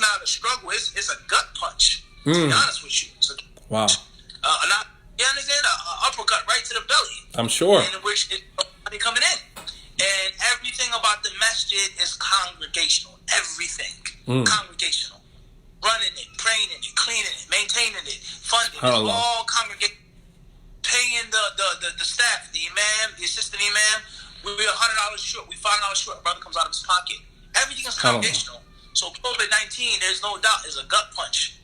not a struggle. It's a gut punch. To be honest with you. So, wow. You understand? An uppercut right to the belly. I'm sure. In which it's money coming in. And everything about the masjid is congregational. Everything. Congregational. Running it, praying in it, cleaning it, maintaining it, funding it, all congregational. Paying the staff, the imam, the assistant imam. We're $100 short. We're $5 short. A brother comes out of his pocket. Everything is congregational. So COVID-19, there's no doubt, is a gut punch.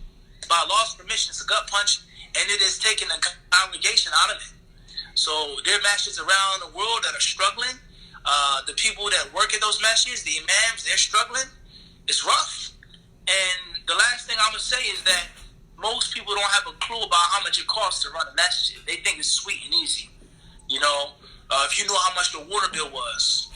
By Allah's permission, it's a gut punch, and it is taking the congregation out of it. So there are masjids around the world that are struggling. The people that work at those masjids, the imams, they're struggling. It's rough. And the last thing I'm going to say is that most people don't have a clue about how much it costs to run a masjid. They think it's sweet and easy. If you knew how much the water bill was,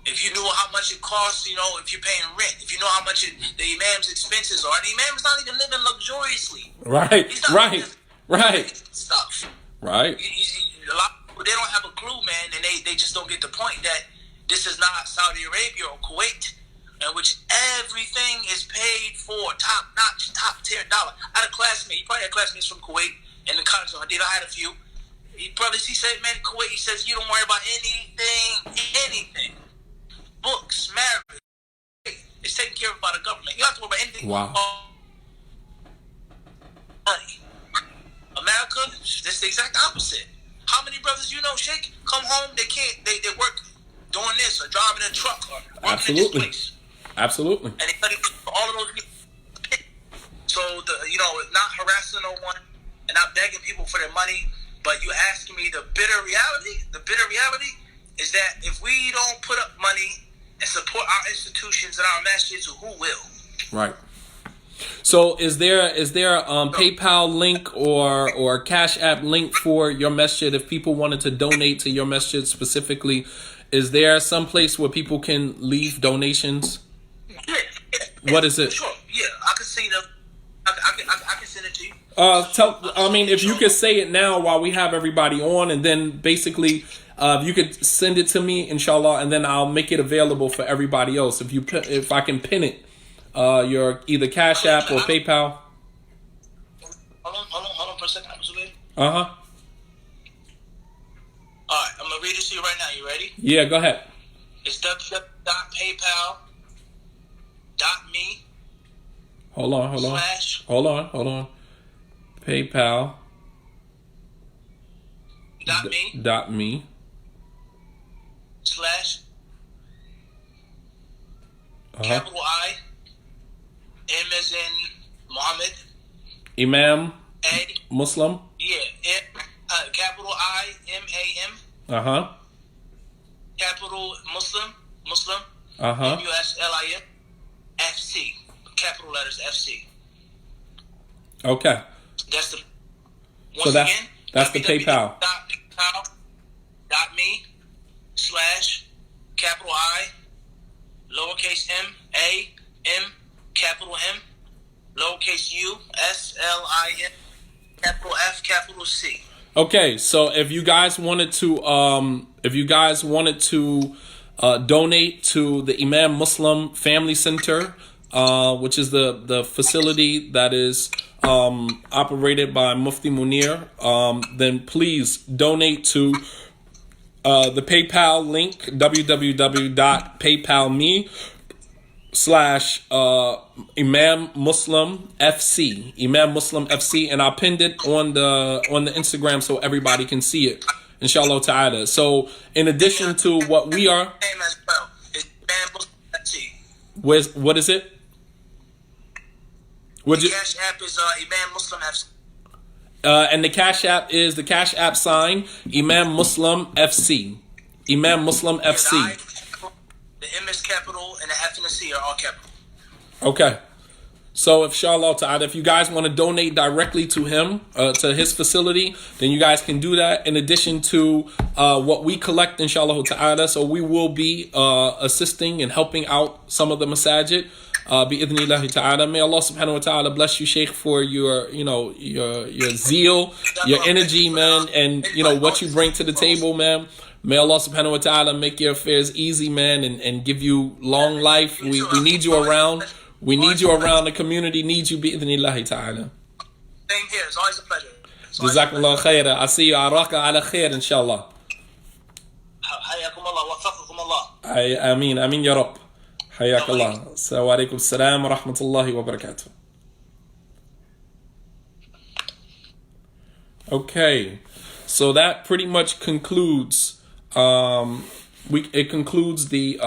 if you knew how much it costs, if you're paying rent, if you know how much the imam's expenses are, the imam is not even living luxuriously. Right, right. Stuff. Right. A lot of people, they don't have a clue, man, and they just don't get the point that this is not Saudi Arabia or Kuwait, in which everything is paid for, top-notch, top-tier dollar. I had a classmate, you probably had classmates from Kuwait in the college, I had a few. He said, man, Kuwait, he says, you don't worry about anything. Books, marriage, it's taken care of by the government. You don't have to worry about anything. Wow. Money. America, that's the exact opposite. How many brothers Sheikh, come home, they work doing this or driving a truck or working in this place. Absolutely. And they study all of those people. So, not harassing no one and not begging people for their money. But you asking me the bitter reality is that if we don't put up money and support our institutions and our masjids, who will? Right. So is there PayPal link or Cash App link for your masjid if people wanted to donate to your masjid specifically? Is there some place where people can leave donations? Yeah. What is it? Sure. Yeah, I can see them. I can send it to you. If you could say it now while we have everybody on, and then basically, you could send it to me, inshallah, and then I'll make it available for everybody else. If I can pin it, your either Cash App or PayPal. Hold on for a second. All right, I'm gonna read it to you right now. You ready? Yeah, go ahead. It's www.paypal.me. Hold on. PayPal. .me. / capital I. M as in Muhammad. Imam. A. Muslim. Yeah. Capital I. M-A-M. Capital Muslim. M-U-S-L-I-M. F-C. Capital letters F-C. Okay. That's the. That's the PayPal. .me / capital I, lowercase m, A, M, capital M, lowercase u, S-L-I-M, capital F, capital C. Okay, so if you guys wanted to donate to the Imam Muslim Family Center, which is the facility that is operated by Mufti Muneer, then please donate to the PayPal link, www.paypal.me/Imam Muslim FC, Imam Muslim FC, and I pinned it on the Instagram so everybody can see it, inshallah ta'ala. So in addition to what we are, as well. It's Imam Muslim FC. what is it? The Cash App is Imam Muslim FC. And the Cash App is the Cash App sign, Imam Muslim FC. Imam Muslim FC. The M is capital and the F and the C are all capital. Okay. So inshallah ta'ala, if you guys want to donate directly to him, to his facility, then you guys can do that in addition to what we collect, inshallah ta'ala. So we will be assisting and helping out some of the masajid. Bi-idhnillahi ta'ala. May Allah subhanahu wa ta'ala bless you, Sheikh, for your zeal, your energy, man, and what you bring to the table, man. May Allah subhanahu wa ta'ala make your affairs easy, man, and give you long life. We need you around. We need you around. The community needs you, bi-idhnillahi ta'ala. Same here. It's always a pleasure. Jazakallah khaira. I see you. Araka ala khair, inshallah. Hayakum Allah. Wafaqakum Allah. Ameen. Ameen ya Rabb. حياك الله. السلام عليكم السلام ورحمة الله وبركاته. Okay, so that pretty much concludes. It concludes the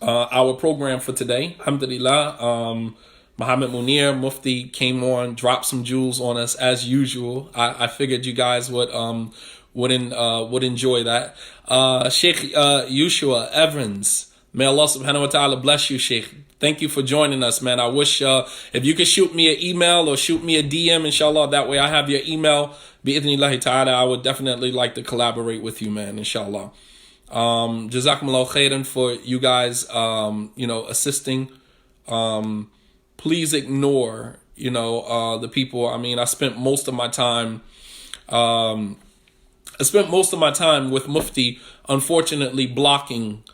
our program for today. Alhamdulillah. Muhammad Muneer Mufti came on, dropped some jewels on us as usual. I figured you guys would enjoy that. Sheikh Yeshua Evans. May Allah subhanahu wa ta'ala bless you, Sheikh. Thank you for joining us, man. I wish if you could shoot me an email or shoot me a DM, inshallah, that way I have your email. Bi-idhnillahi ta'ala, I would definitely like to collaborate with you, man, inshallah. Jazakumullah khairan for you guys, assisting. Please ignore, the people. I mean, I spent most of my time with Mufti, unfortunately, blocking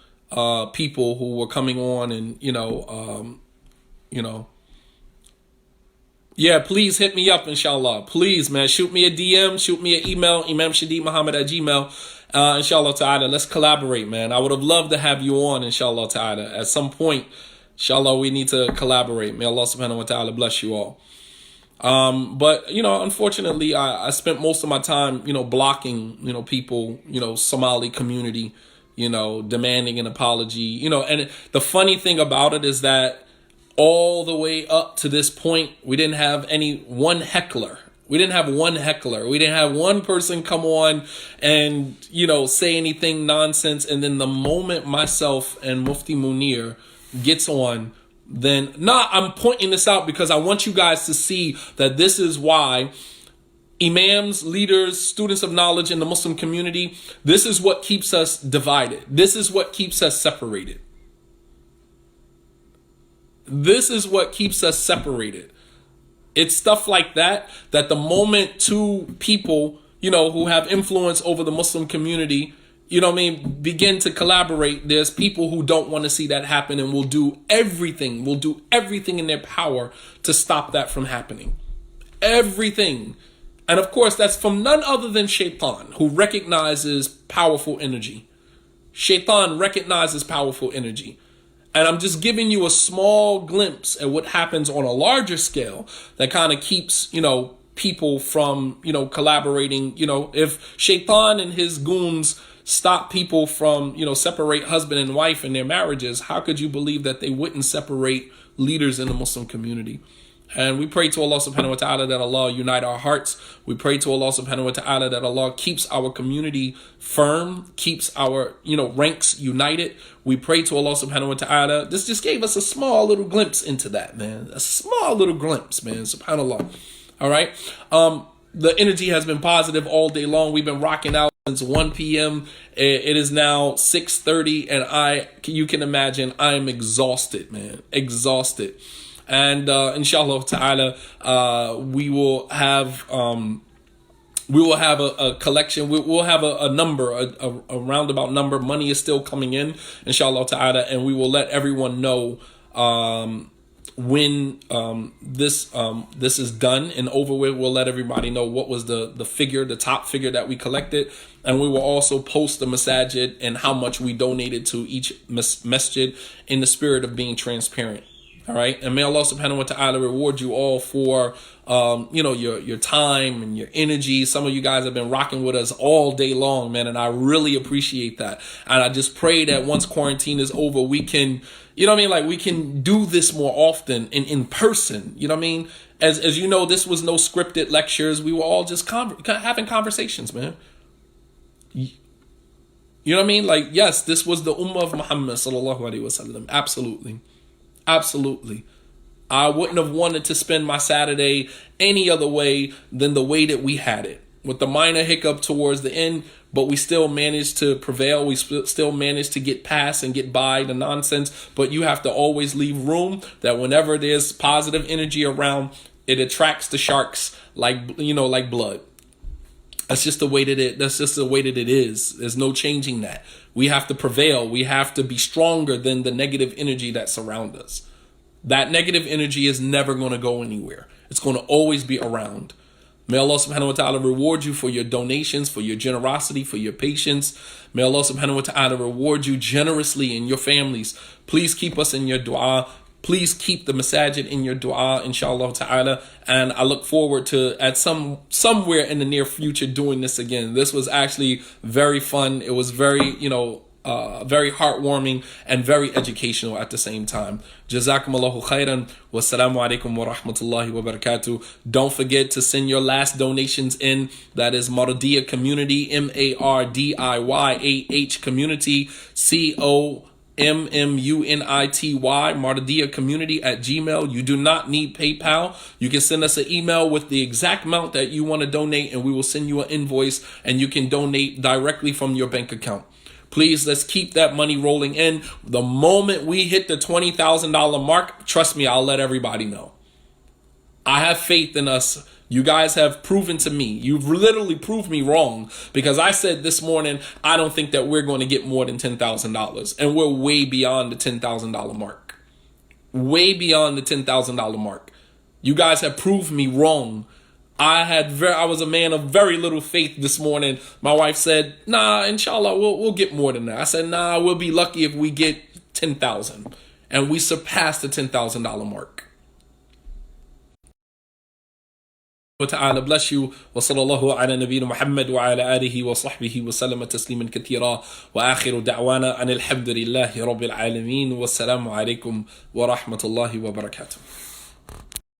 people who were coming on and please hit me up, inshallah. Please, man, shoot me a DM, shoot me an email, imamshadidmuhammad@gmail. Inshallah ta'ala, let's collaborate, man. I would have loved to have you on, inshallah ta'ala. At some point, inshallah, we need to collaborate. May Allah subhanahu wa ta'ala bless you all. But unfortunately, I spent most of my time, blocking, people, Somali community, demanding an apology, and the funny thing about it is that all the way up to this point, we didn't have one heckler. We didn't have one heckler. We didn't have one person come on and, say anything nonsense. And then the moment myself and Mufti Muneer gets on, then I'm pointing this out because I want you guys to see that this is why imams, leaders, students of knowledge in the Muslim community, this is what keeps us divided. This is what keeps us separated. This is what keeps us separated. It's stuff like that the moment two people, who have influence over the Muslim community, begin to collaborate, there's people who don't want to see that happen and will do everything in their power to stop that from happening. Everything. And of course, that's from none other than Shaitan, who recognizes powerful energy. Shaitan recognizes powerful energy. And I'm just giving you a small glimpse at what happens on a larger scale that kind of keeps, people from, collaborating. If Shaitan and his goons stop people from, separate husband and wife in their marriages, how could you believe that they wouldn't separate leaders in the Muslim community? And we pray to Allah subhanahu wa ta'ala that Allah unite our hearts. We pray to Allah subhanahu wa ta'ala that Allah keeps our community firm, keeps our, ranks united. We pray to Allah subhanahu wa ta'ala. This just gave us a small little glimpse into that, man. A small little glimpse, man. Subhanallah. All right. The energy has been positive all day long. We've been rocking out since 1 p.m. It is now 6:30, and you can imagine, I am exhausted, man. Exhausted. And inshallah ta'ala, we will have We will have a collection. We'll have a number, a roundabout number. Money is still coming in, inshallah ta'ala, and we will let everyone know when this is done and over with. We'll let everybody know what was the figure, the top figure that we collected, and we will also post the masajid and how much we donated to each masjid in the spirit of being transparent. All right, and may Allah subhanahu wa ta'ala reward you all for your time and your energy. Some of you guys have been rocking with us all day long, man, and I really appreciate that. And I just pray that once quarantine is over, we can, we can do this more often in person. You know what I mean? As you know, this was no scripted lectures. We were all just having conversations, man. You know what I mean? Like, yes, this was the ummah of Muhammad sallallahu alaihi wasallam. Absolutely. Absolutely. I wouldn't have wanted to spend my Saturday any other way than the way that we had it, with the minor hiccup towards the end, but we still managed to prevail. We still managed to get past and get by the nonsense. But you have to always leave room that whenever there's positive energy around, it attracts the sharks like blood. That's just the way that it is. There's no changing that. We have to prevail. We have to be stronger than the negative energy that surrounds us. That negative energy is never going to go anywhere. It's going to always be around. May Allah subhanahu wa ta'ala reward you for your donations, for your generosity, for your patience. May Allah subhanahu wa ta'ala reward you generously in your families. Please keep us in your dua. Please keep the masajid in your dua, inshallah ta'ala. And I look forward to, at somewhere in the near future, doing this again. This was actually very fun. It was very, very heartwarming and very educational at the same time. Jazakumullahu khairan. Wassalamu alaikum wa rahmatullahi wa barakatuh. Don't forget to send your last donations in. That is Mardiya Community, MARDIYAH Community, COMMUNITY, Mardiya Community at Gmail. You do not need PayPal. You can send us an email with the exact amount that you want to donate, and we will send you an invoice, and you can donate directly from your bank account. Please, let's keep that money rolling in. The moment we hit the $20,000 mark, trust me, I'll let everybody know. I have faith in us. You guys have proven to me. You've literally proved me wrong, because I said this morning, I don't think that we're going to get more than $10,000. And we're way beyond the $10,000 mark. Way beyond the $10,000 mark. You guys have proved me wrong. I was a man of very little faith this morning. My wife said, nah, inshallah, we'll get more than that. I said, nah, we'll be lucky if we get 10,000. And we surpassed the $10,000 mark. وتعالى bless you. وصلى الله على نبينا محمد وعلى آله وصحبه وسلم تسليما كثيرا وآخر دعوانا أن الحمد لله رب العالمين والسلام عليكم ورحمة الله وبركاته.